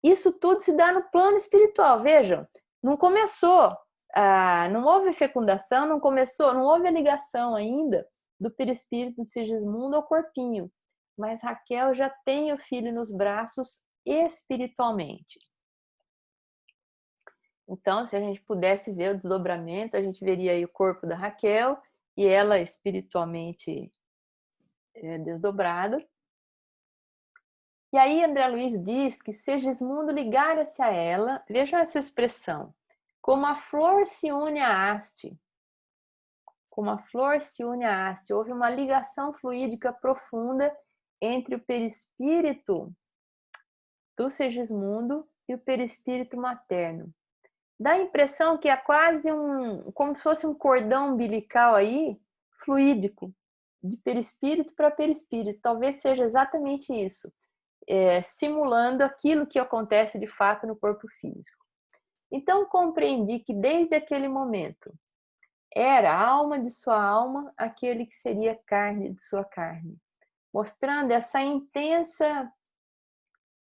Isso tudo se dá no plano espiritual. Vejam, não começou, não houve fecundação, não houve a ligação ainda do perispírito de Segismundo ao corpinho, mas Raquel já tem o filho nos braços espiritualmente. Então, se a gente pudesse ver o desdobramento, a gente veria aí o corpo da Raquel e ela espiritualmente desdobrada. E aí André Luiz diz que Segismundo ligara-se a ela, vejam essa expressão, como a flor se une à haste. Como a flor se une à haste. Houve uma ligação fluídica profunda entre o perispírito do Segismundo e o perispírito materno. Dá a impressão que é quase como se fosse um cordão umbilical aí, fluídico, de perispírito para perispírito. Talvez seja exatamente isso. Simulando aquilo que acontece de fato no corpo físico. Então compreendi que desde aquele momento era a alma de sua alma aquele que seria carne de sua carne, mostrando essa intensa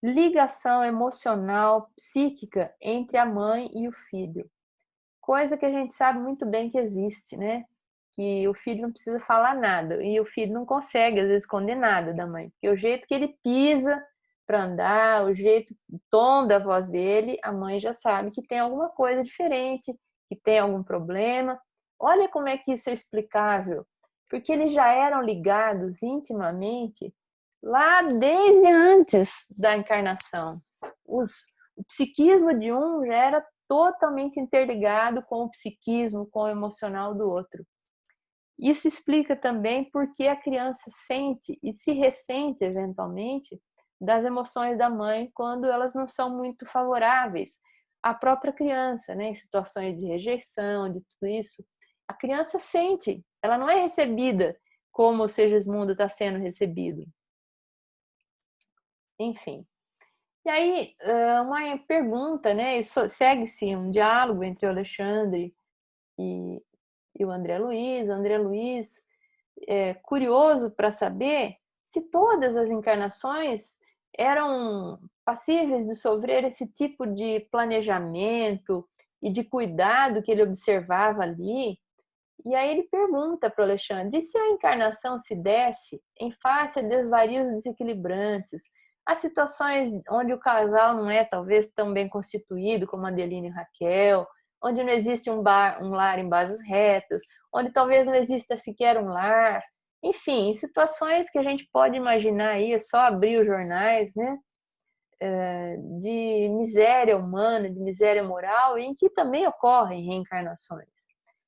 ligação emocional, psíquica entre a mãe e o filho. Coisa que a gente sabe muito bem que existe, né? Que o filho não precisa falar nada e o filho não consegue às vezes esconder nada da mãe, porque o jeito que ele pisa para andar, o tom da voz dele, a mãe já sabe que tem alguma coisa diferente, que tem algum problema, Olha como é que isso é explicável, porque eles já eram ligados intimamente lá desde antes da encarnação. O psiquismo de um já era totalmente interligado com o psiquismo, com o emocional do outro. Isso explica também por que a criança sente e se ressente eventualmente das emoções da mãe quando elas não são muito favoráveis à própria criança, né? Em situações de rejeição, de tudo isso. A criança sente, ela não é recebida como o Segismundo está sendo recebido. Enfim. E aí, uma pergunta, né? Segue-se um diálogo entre o Alexandre e o André Luiz. O André Luiz é curioso para saber se todas as encarnações eram passíveis de sofrer esse tipo de planejamento e de cuidado que ele observava ali. E aí ele pergunta para o Alexandre: e se a encarnação se desse em face a desvarios desequilibrantes, a situações onde o casal não é talvez tão bem constituído como Adelina e Raquel, onde não existe um lar em bases retas, onde talvez não exista sequer um lar, enfim, situações que a gente pode imaginar aí, é só abrir os jornais, né? De miséria humana, de miséria moral, e em que também ocorrem reencarnações.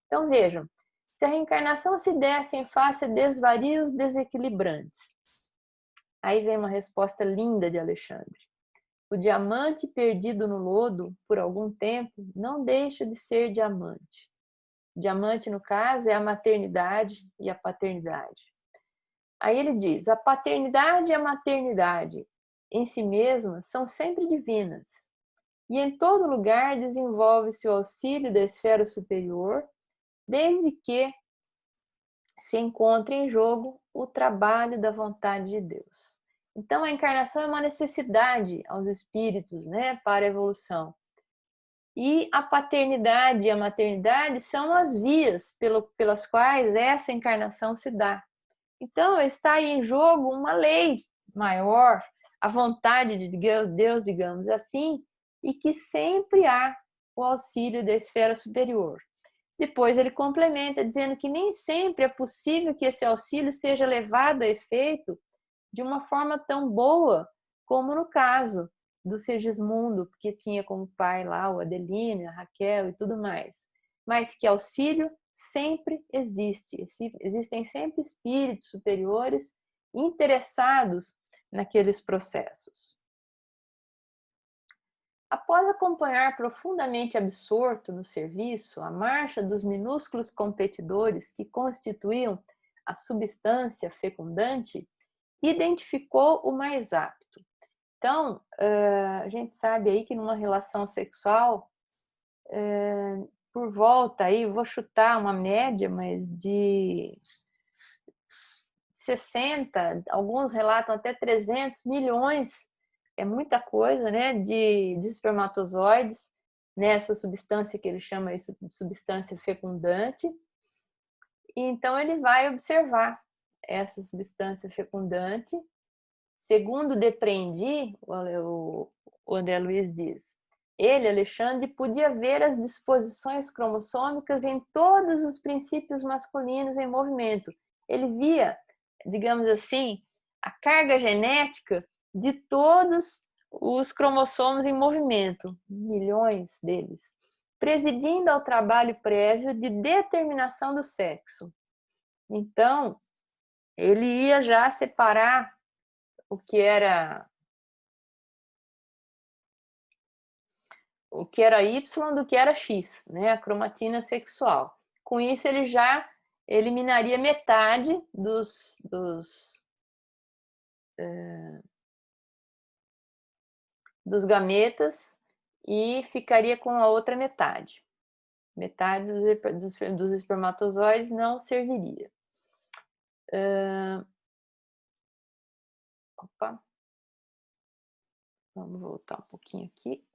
Então vejam, se a reencarnação se desse em face a desvarios desequilibrantes, aí vem uma resposta linda de Alexandre. O diamante perdido no lodo por algum tempo não deixa de ser diamante. Diamante, no caso, é a maternidade e a paternidade. Aí ele diz: a paternidade e a maternidade em si mesmas são sempre divinas. E em todo lugar desenvolve-se o auxílio da esfera superior, desde que se encontre em jogo o trabalho da vontade de Deus. Então, a encarnação é uma necessidade aos espíritos, né, para a evolução. E a paternidade e a maternidade são as vias pelas quais essa encarnação se dá. Então, está aí em jogo uma lei maior, a vontade de Deus, digamos assim, e que sempre há o auxílio da esfera superior. Depois ele complementa dizendo que nem sempre é possível que esse auxílio seja levado a efeito de uma forma tão boa como no caso do Segismundo, que tinha como pai lá o Adelino, a Raquel e tudo mais. Mas que auxílio sempre existe. Existem sempre espíritos superiores interessados naqueles processos. Após acompanhar profundamente absorto no serviço a marcha dos minúsculos competidores que constituíam a substância fecundante, identificou o mais apto. Então, a gente sabe aí que numa relação sexual, por volta aí, vou chutar uma média, mas de 60, alguns relatam até 300 milhões, é muita coisa, né, de espermatozoides nessa substância que ele chama de substância fecundante. E então ele vai observar essa substância fecundante. Segundo depreendi, o André Luiz diz, ele, Alexandre, podia ver as disposições cromossômicas em todos os princípios masculinos em movimento. Ele via, digamos assim, a carga genética de todos os cromossomos em movimento, milhões deles, presidindo ao trabalho prévio de determinação do sexo. Então, ele ia já separar o que era Y do que era X, né? A cromatina sexual. Com isso, ele já eliminaria metade dos gametas e ficaria com a outra metade. Metade dos espermatozoides não serviria. Opa. Vamos voltar um pouquinho aqui.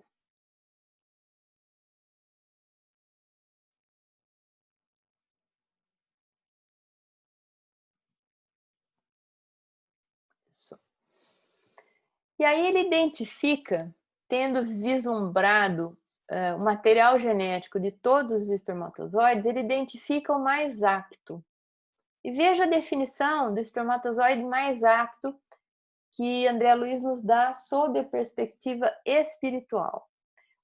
Isso. E aí ele identifica, tendo vislumbrado o material genético de todos os espermatozoides, ele identifica o mais apto. E veja a definição do espermatozoide mais apto que André Luiz nos dá sob a perspectiva espiritual.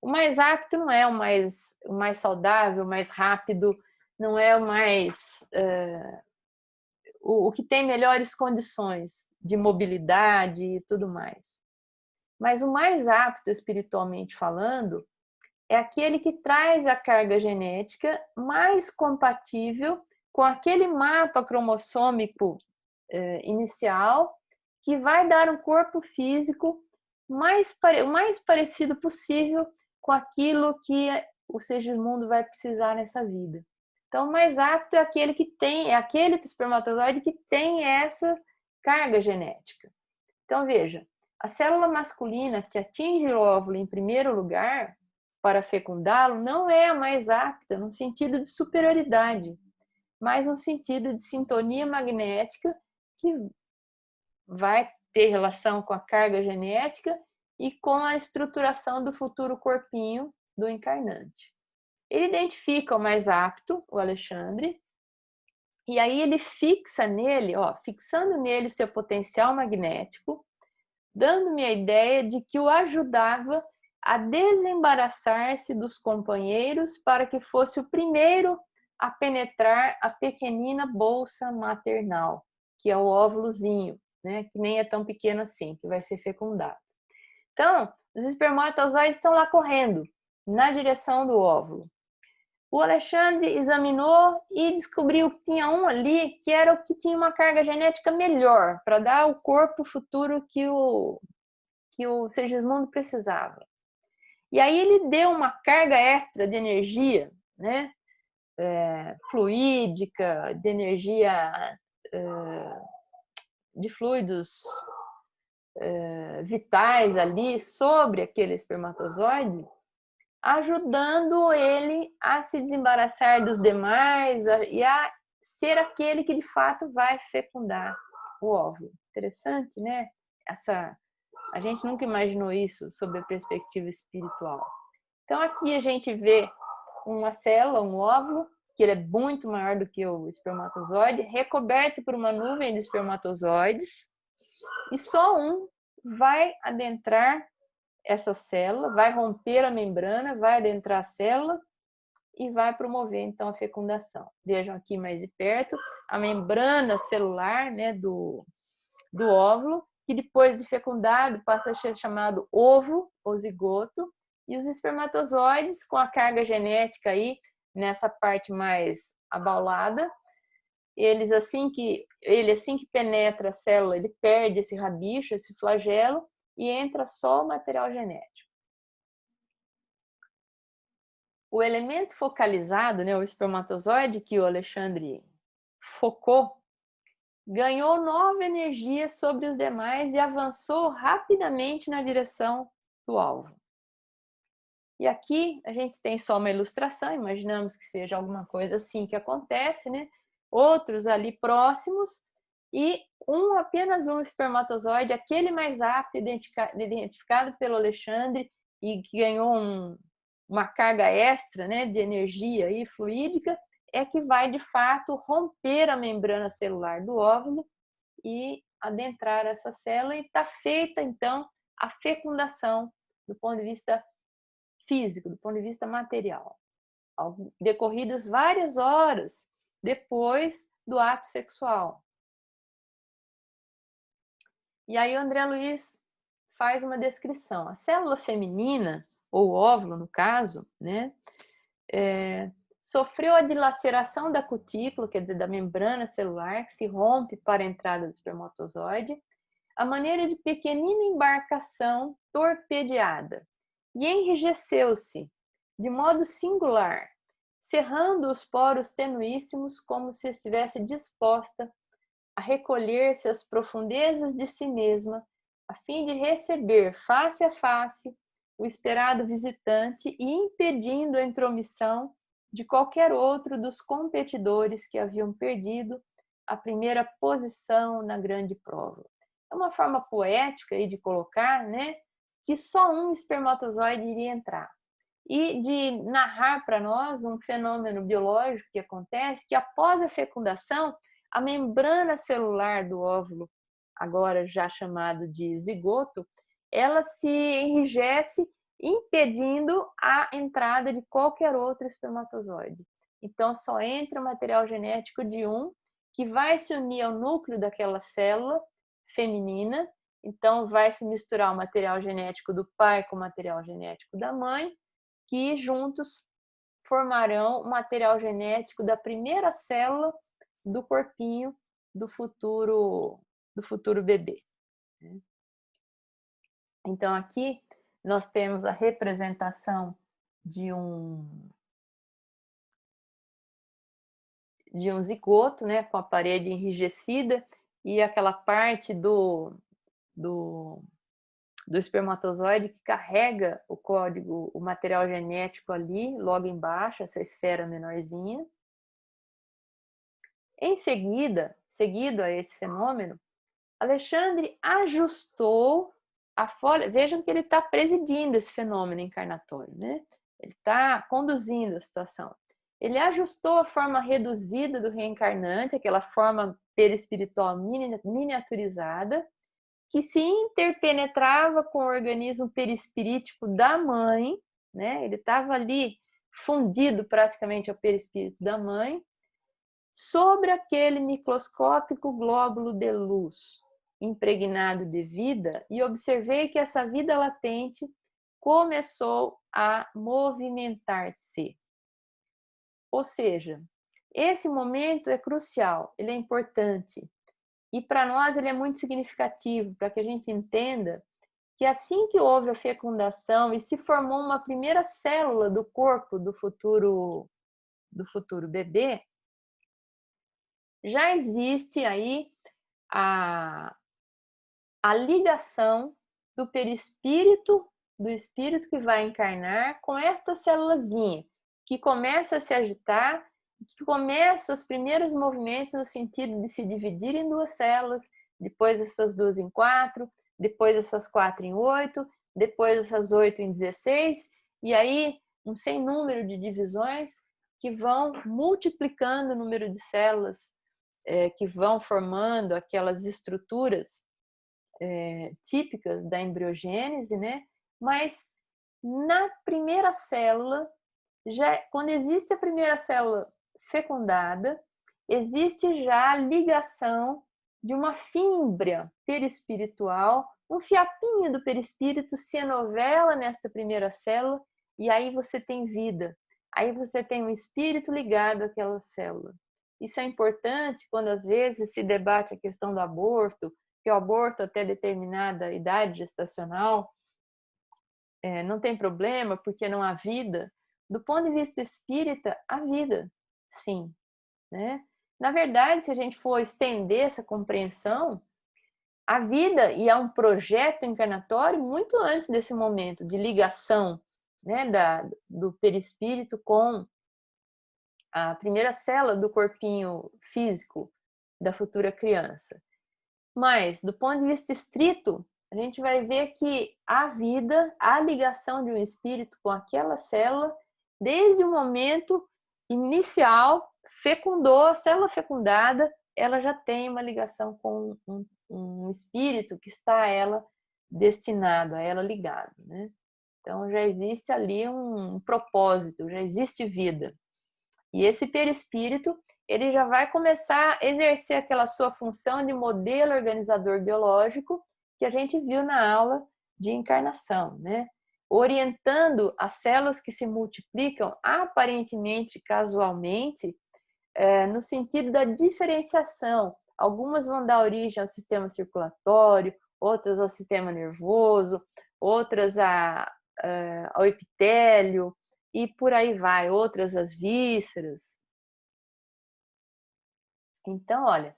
O mais apto não é o mais saudável, o mais rápido, não é o mais o que tem melhores condições de mobilidade e tudo mais. Mas o mais apto, espiritualmente falando, é aquele que traz a carga genética mais compatível com aquele mapa cromossômico inicial, que vai dar um corpo físico o mais parecido possível com aquilo que o Segismundo vai precisar nessa vida. Então, o mais apto é aquele espermatozoide que tem essa carga genética. Então, veja, a célula masculina que atinge o óvulo em primeiro lugar para fecundá-lo não é a mais apta no sentido de superioridade, mas no sentido de sintonia magnética que vai ter relação com a carga genética e com a estruturação do futuro corpinho do encarnante. Ele identifica o mais apto, o Alexandre, e aí ele fixa nele, fixando nele seu potencial magnético, dando-me a ideia de que o ajudava a desembaraçar-se dos companheiros para que fosse o primeiro a penetrar a pequenina bolsa maternal, que é o óvulozinho, né, que nem é tão pequeno assim, que vai ser fecundado. Então, os espermatozoides estão lá correndo na direção do óvulo. O Alexandre examinou e descobriu que tinha um ali que era o que tinha uma carga genética melhor para dar o corpo futuro que o Segismundo precisava. E aí ele deu uma carga extra de energia, né? Fluídica, de energia de fluidos vitais ali sobre aquele espermatozoide, ajudando ele a se desembaraçar dos demais e a ser aquele que de fato vai fecundar o óvulo. Interessante, né? A gente nunca imaginou isso sob a perspectiva espiritual. Então aqui a gente vê uma célula, um óvulo, que ele é muito maior do que o espermatozoide, recoberto por uma nuvem de espermatozoides, e só um vai adentrar essa célula, vai romper a membrana, vai adentrar a célula e vai promover então a fecundação. Vejam aqui mais de perto a membrana celular, né, do óvulo, que depois de fecundado passa a ser chamado ovo ou zigoto, e os espermatozoides com a carga genética aí nessa parte mais abaulada, ele assim que penetra a célula, ele perde esse rabicho, esse flagelo, e entra só o material genético. O elemento focalizado, né, o espermatozoide que o Alexandre focou, ganhou nova energia sobre os demais e avançou rapidamente na direção do alvo. E aqui a gente tem só uma ilustração, imaginamos que seja alguma coisa assim que acontece, né? Outros ali próximos e apenas um espermatozoide, aquele mais apto, identificado pelo Alexandre e que ganhou uma carga extra, né, de energia aí, fluídica, é que vai de fato romper a membrana celular do óvulo e adentrar essa célula, e está feita então a fecundação do ponto de vista físico, do ponto de vista material, decorridas várias horas depois do ato sexual. E aí o André Luiz faz uma descrição. A célula feminina, ou óvulo no caso, né, sofreu a dilaceração da cutícula, quer dizer, da membrana celular, que se rompe para a entrada do espermatozoide, a maneira de pequenina embarcação torpedeada, e enrijeceu-se de modo singular, cerrando os poros tenuíssimos como se estivesse disposta a recolher-se às profundezas de si mesma, a fim de receber face a face o esperado visitante e impedindo a intromissão de qualquer outro dos competidores que haviam perdido a primeira posição na grande prova. É uma forma poética aí de colocar, né, que só um espermatozoide iria entrar. e de narrar para nós um fenômeno biológico que acontece, que após a fecundação, a membrana celular do óvulo, agora já chamado de zigoto, ela se enrijece, impedindo a entrada de qualquer outro espermatozoide. Então, só entra o material genético de um, que vai se unir ao núcleo daquela célula feminina. Então, vai se misturar o material genético do pai com o material genético da mãe, que juntos formarão o material genético da primeira célula do corpinho do futuro bebê. Então, aqui nós temos a representação de um zigoto, né, com a parede enrijecida e aquela parte do espermatozoide que carrega o código, o material genético ali, logo embaixo, essa esfera menorzinha. Em seguida, seguido a esse fenômeno, Alexandre ajustou a folha. Vejam que ele está presidindo esse fenômeno encarnatório, né? Ele está conduzindo a situação. Ele ajustou a forma reduzida do reencarnante, aquela forma perispiritual miniaturizada, que se interpenetrava com o organismo perispirítico da mãe, né? Ele estava ali fundido praticamente ao perispírito da mãe, sobre aquele microscópico glóbulo de luz impregnado de vida, e observei que essa vida latente começou a movimentar-se. Ou seja, esse momento é crucial, ele é importante. E para nós ele é muito significativo, para que a gente entenda que assim que houve a fecundação e se formou uma primeira célula do corpo do futuro bebê, já existe aí a ligação do perispírito, do espírito que vai encarnar, com esta célulazinha, que começa a se agitar, que começa os primeiros movimentos no sentido de se dividir em duas células, depois essas duas em 4, depois essas 4 em 8, depois essas 8 em 16, e aí um sem número de divisões que vão multiplicando o número de células que vão formando aquelas estruturas típicas da embriogênese, né? Mas na primeira célula, quando existe a primeira célula fecundada, existe já a ligação de uma fímbria perispiritual, um fiapinho do perispírito se enovela nesta primeira célula, e aí você tem vida. Aí você tem um espírito ligado àquela célula. Isso é importante quando às vezes se debate a questão do aborto, que o aborto até determinada idade gestacional não tem problema porque não há vida. Do ponto de vista espírita, há vida, sim, né? Na verdade, se a gente for estender essa compreensão, a vida e há um projeto encarnatório muito antes desse momento de ligação, né, do perispírito com a primeira célula do corpinho físico da futura criança. Mas, do ponto de vista estrito, a gente vai ver que a vida, a ligação de um espírito com aquela célula, desde o momento inicial, fecundou, a célula fecundada, ela já tem uma ligação com um espírito que está a ela destinado, a ela ligado, né? Então, já existe ali um propósito, já existe vida. E esse perispírito, ele já vai começar a exercer aquela sua função de modelo organizador biológico que a gente viu na aula de encarnação, né? Orientando as células que se multiplicam aparentemente casualmente, no sentido da diferenciação. Algumas vão dar origem ao sistema circulatório, outras ao sistema nervoso, outras ao epitélio, e por aí vai, outras as vísceras. Então, olha,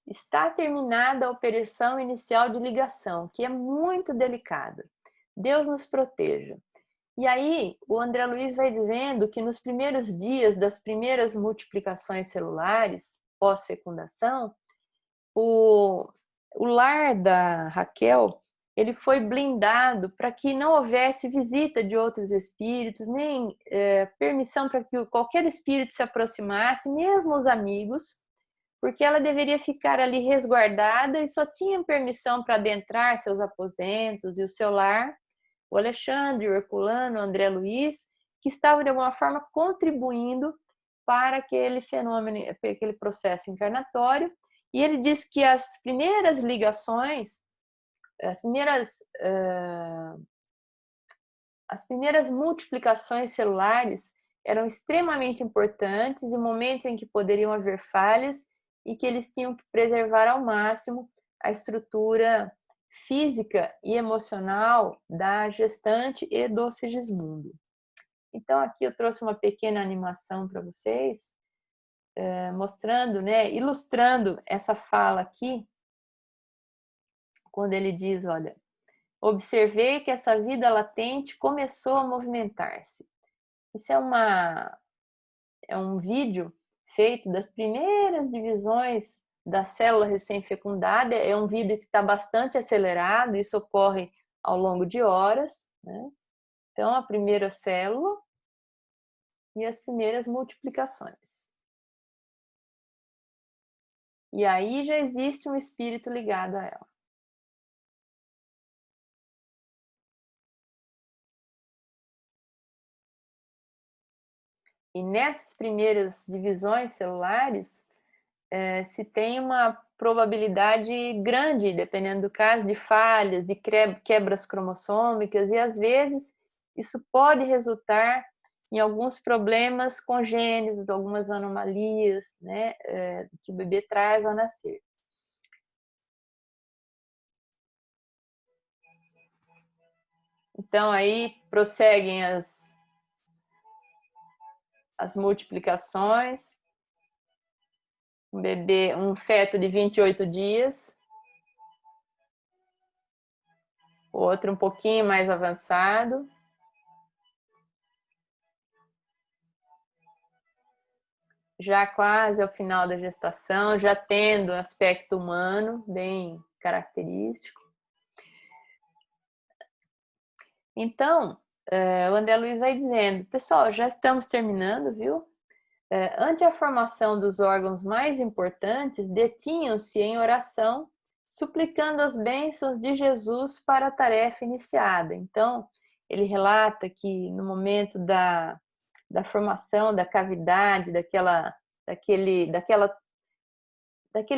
está terminada a operação inicial de ligação, que é muito delicada. Deus nos proteja. E aí, o André Luiz vai dizendo que nos primeiros dias das primeiras multiplicações celulares, pós-fecundação, o lar da Raquel, ele foi blindado para que não houvesse visita de outros espíritos, nem permissão para que qualquer espírito se aproximasse, mesmo os amigos, porque ela deveria ficar ali resguardada e só tinha permissão para adentrar seus aposentos e o seu lar o Alexandre, o Herculano, o André Luiz, que estavam de alguma forma contribuindo para aquele fenômeno, aquele processo encarnatório. E ele diz que as primeiras ligações, as primeiras multiplicações celulares eram extremamente importantes em momentos em que poderiam haver falhas e que eles tinham que preservar ao máximo a estrutura física e emocional da gestante e do Sigismundo. Então aqui eu trouxe uma pequena animação para vocês, mostrando, ilustrando essa fala aqui, quando ele diz, olha, observei que essa vida latente começou a movimentar-se. Isso é um vídeo feito das primeiras divisões da célula recém-fecundada, é um vídeo que está bastante acelerado, isso ocorre ao longo de horas, né? Então, a primeira célula e as primeiras multiplicações. E aí já existe um espírito ligado a ela. E nessas primeiras divisões celulares, se tem uma probabilidade grande, dependendo do caso, de falhas, de quebras cromossômicas, e às vezes isso pode resultar em alguns problemas congênitos, algumas anomalias, né, que o bebê traz ao nascer. Então aí prosseguem as multiplicações. Um bebê, um feto de 28 dias. Outro um pouquinho mais avançado. Já quase ao final da gestação, já tendo aspecto humano bem característico. Então, o André Luiz vai dizendo, pessoal, já estamos terminando, viu? Ante a formação dos órgãos mais importantes, detinham-se em oração, suplicando as bênçãos de Jesus para a tarefa iniciada. Então, ele relata que no momento da formação da cavidade, daquele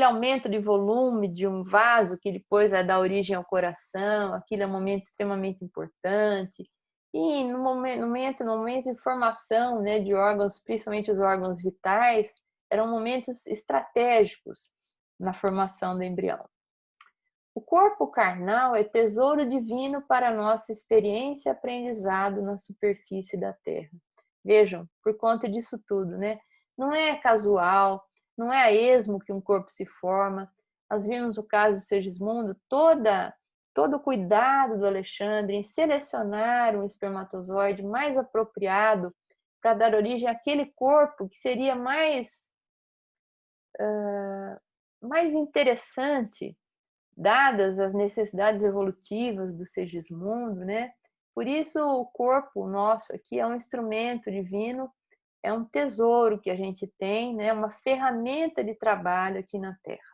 aumento de volume de um vaso que depois vai dar origem ao coração, aquilo é um momento extremamente importante. E no momento de formação, né, de órgãos, principalmente os órgãos vitais, eram momentos estratégicos na formação do embrião. O corpo carnal é tesouro divino para a nossa experiência e aprendizado na superfície da Terra. Vejam, por conta disso tudo, né? Não é casual, não é a esmo que um corpo se forma. Nós vimos o caso do Segismundo, todo o cuidado do Alexandre em selecionar um espermatozoide mais apropriado para dar origem àquele corpo que seria mais interessante, dadas as necessidades evolutivas do Segismundo, né? Por isso o corpo nosso aqui é um instrumento divino, é um tesouro que a gente tem, né? Uma ferramenta de trabalho aqui na Terra.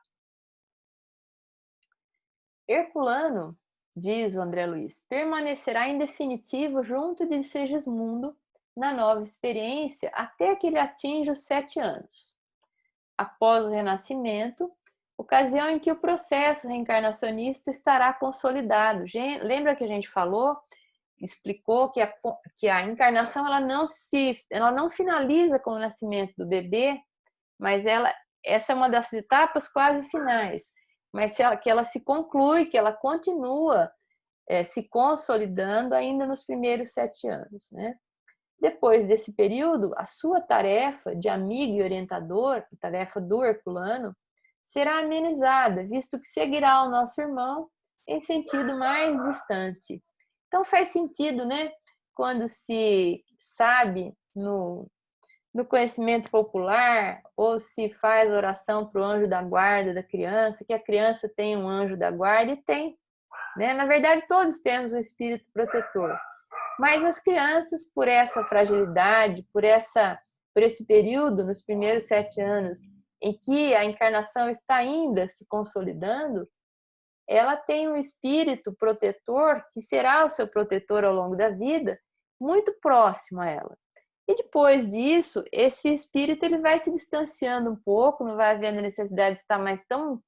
Herculano, diz o André Luiz, permanecerá em definitivo junto de Segismundo na nova experiência até que ele atinja os 7 anos. Após o renascimento, ocasião em que o processo reencarnacionista estará consolidado. Lembra que a gente explicou que a encarnação ela não finaliza com o nascimento do bebê, mas essa é uma das etapas quase finais, mas que ela se conclui, que ela continua se consolidando ainda nos primeiros 7 anos, né? Depois desse período, a sua tarefa de amigo e orientador, a tarefa do Herculano, será amenizada, visto que seguirá o nosso irmão em sentido mais distante. Então faz sentido, né? Quando se sabe no conhecimento popular, ou se faz oração para o anjo da guarda da criança, que a criança tem um anjo da guarda, e tem, né? Na verdade, todos temos um espírito protetor. Mas as crianças, por essa fragilidade, por esse período, nos primeiros 7 anos, em que a encarnação está ainda se consolidando, ela tem um espírito protetor, que será o seu protetor ao longo da vida, muito próximo a ela. E depois disso, esse espírito ele vai se distanciando um pouco, não vai havendo necessidade de estar mais tão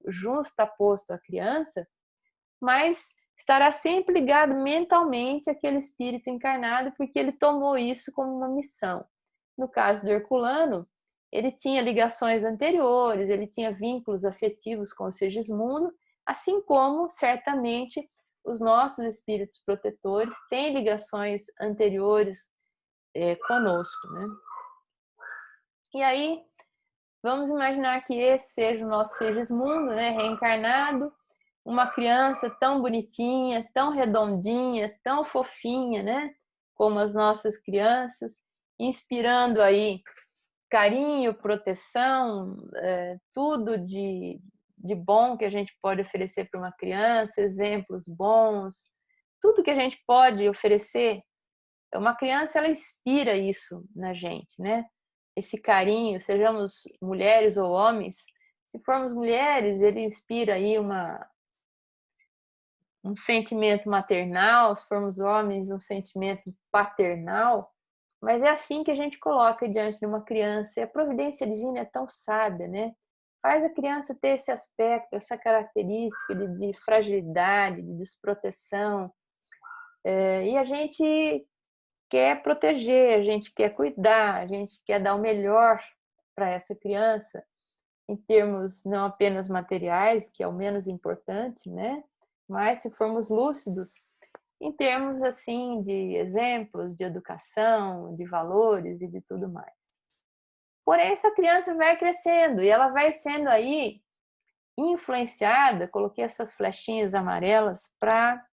justaposto à criança, mas estará sempre ligado mentalmente àquele espírito encarnado, porque ele tomou isso como uma missão. No caso do Herculano, ele tinha ligações anteriores, ele tinha vínculos afetivos com o Segismundo, assim como, certamente, os nossos espíritos protetores têm ligações anteriores conosco, né? E aí, vamos imaginar que esse seja o nosso Segismundo, né, reencarnado, uma criança tão bonitinha, tão redondinha, tão fofinha, né? Como as nossas crianças, inspirando aí carinho, proteção, tudo de bom que a gente pode oferecer para uma criança, exemplos bons, tudo que a gente pode oferecer. Uma criança, ela inspira isso na gente, né? Esse carinho, sejamos mulheres ou homens. Se formos mulheres, ele inspira aí um sentimento maternal, se formos homens, um sentimento paternal, mas é assim que a gente coloca diante de uma criança. E a providência divina é tão sábia, né? Faz a criança ter esse aspecto, essa característica de fragilidade, de desproteção. E a gente quer proteger, a gente quer cuidar, a gente quer dar o melhor para essa criança, em termos não apenas materiais, que é o menos importante, né? Mas se formos lúcidos, em termos assim de exemplos, de educação, de valores e de tudo mais. Porém, essa criança vai crescendo e ela vai sendo aí influenciada, coloquei essas flechinhas amarelas para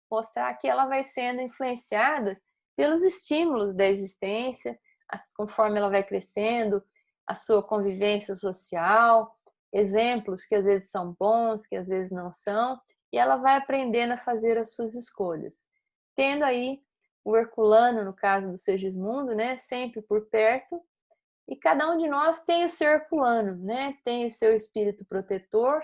mostrar que ela vai sendo influenciada pelos estímulos da existência, conforme ela vai crescendo, a sua convivência social, exemplos que às vezes são bons, que às vezes não são, e ela vai aprendendo a fazer as suas escolhas. Tendo aí o Herculano, no caso do Segismundo, né, sempre por perto, e cada um de nós tem o seu Herculano, né, tem o seu espírito protetor,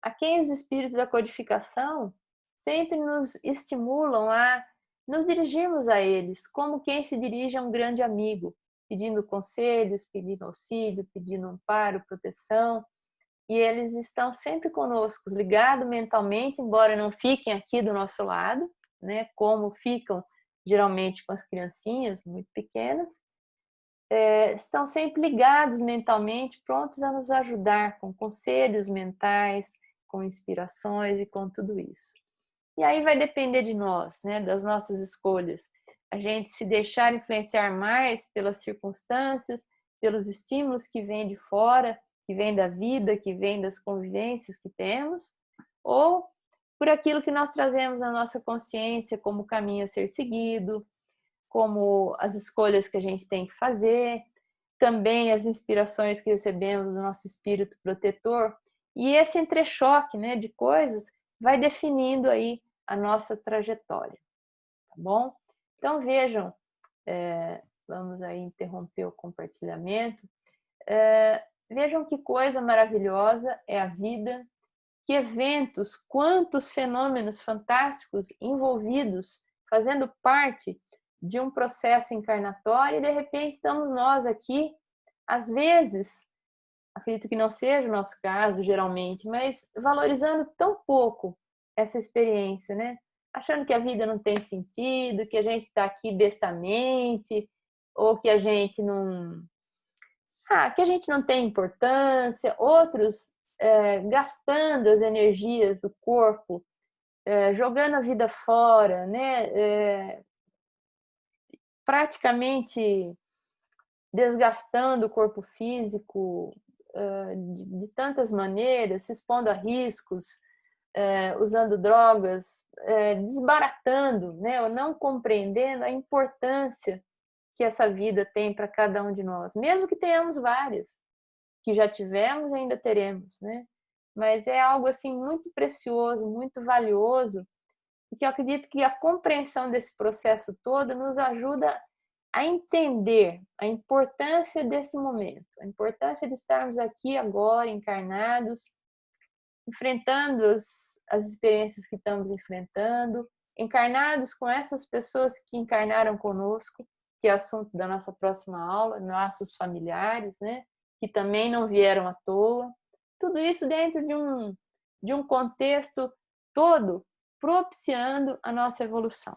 a quem os espíritos da codificação sempre nos estimulam a nos dirigirmos a eles, como quem se dirige a um grande amigo, pedindo conselhos, pedindo auxílio, pedindo amparo, proteção. E eles estão sempre conosco, ligados mentalmente, embora não fiquem aqui do nosso lado, né, como ficam geralmente com as criancinhas muito pequenas, estão sempre ligados mentalmente, prontos a nos ajudar com conselhos mentais, com inspirações e com tudo isso. E aí vai depender de nós, né, das nossas escolhas. A gente se deixar influenciar mais pelas circunstâncias, pelos estímulos que vêm de fora, que vêm da vida, que vêm das convivências que temos, ou por aquilo que nós trazemos na nossa consciência como caminho a ser seguido, como as escolhas que a gente tem que fazer, também as inspirações que recebemos do nosso espírito protetor. E esse entrechoque, né, de coisas vai definindo aí a nossa trajetória, tá bom? Então vejam, vamos aí interromper o compartilhamento. Vejam que coisa maravilhosa é a vida, que eventos, quantos fenômenos fantásticos envolvidos, fazendo parte de um processo encarnatório, e de repente estamos nós aqui, às vezes, acredito que não seja o nosso caso, geralmente, mas valorizando tão pouco essa experiência, né? Achando que a vida não tem sentido, que a gente está aqui bestamente, ou que a gente não. Que a gente não tem importância, outros gastando as energias do corpo, jogando a vida fora, né? Praticamente desgastando o corpo físico de tantas maneiras, se expondo a riscos, usando drogas, desbaratando, né, ou não compreendendo a importância que essa vida tem para cada um de nós, mesmo que tenhamos várias, que já tivemos e ainda teremos, né? mas é algo assim muito precioso, muito valioso, e que eu acredito que a compreensão desse processo todo nos ajuda a entender a importância desse momento, a importância de estarmos aqui agora, encarnados, enfrentando as experiências que estamos enfrentando, encarnados com essas pessoas que encarnaram conosco, que é assunto da nossa próxima aula, nossos familiares, né? Que também não vieram à toa. Tudo isso dentro de um contexto todo propiciando a nossa evolução.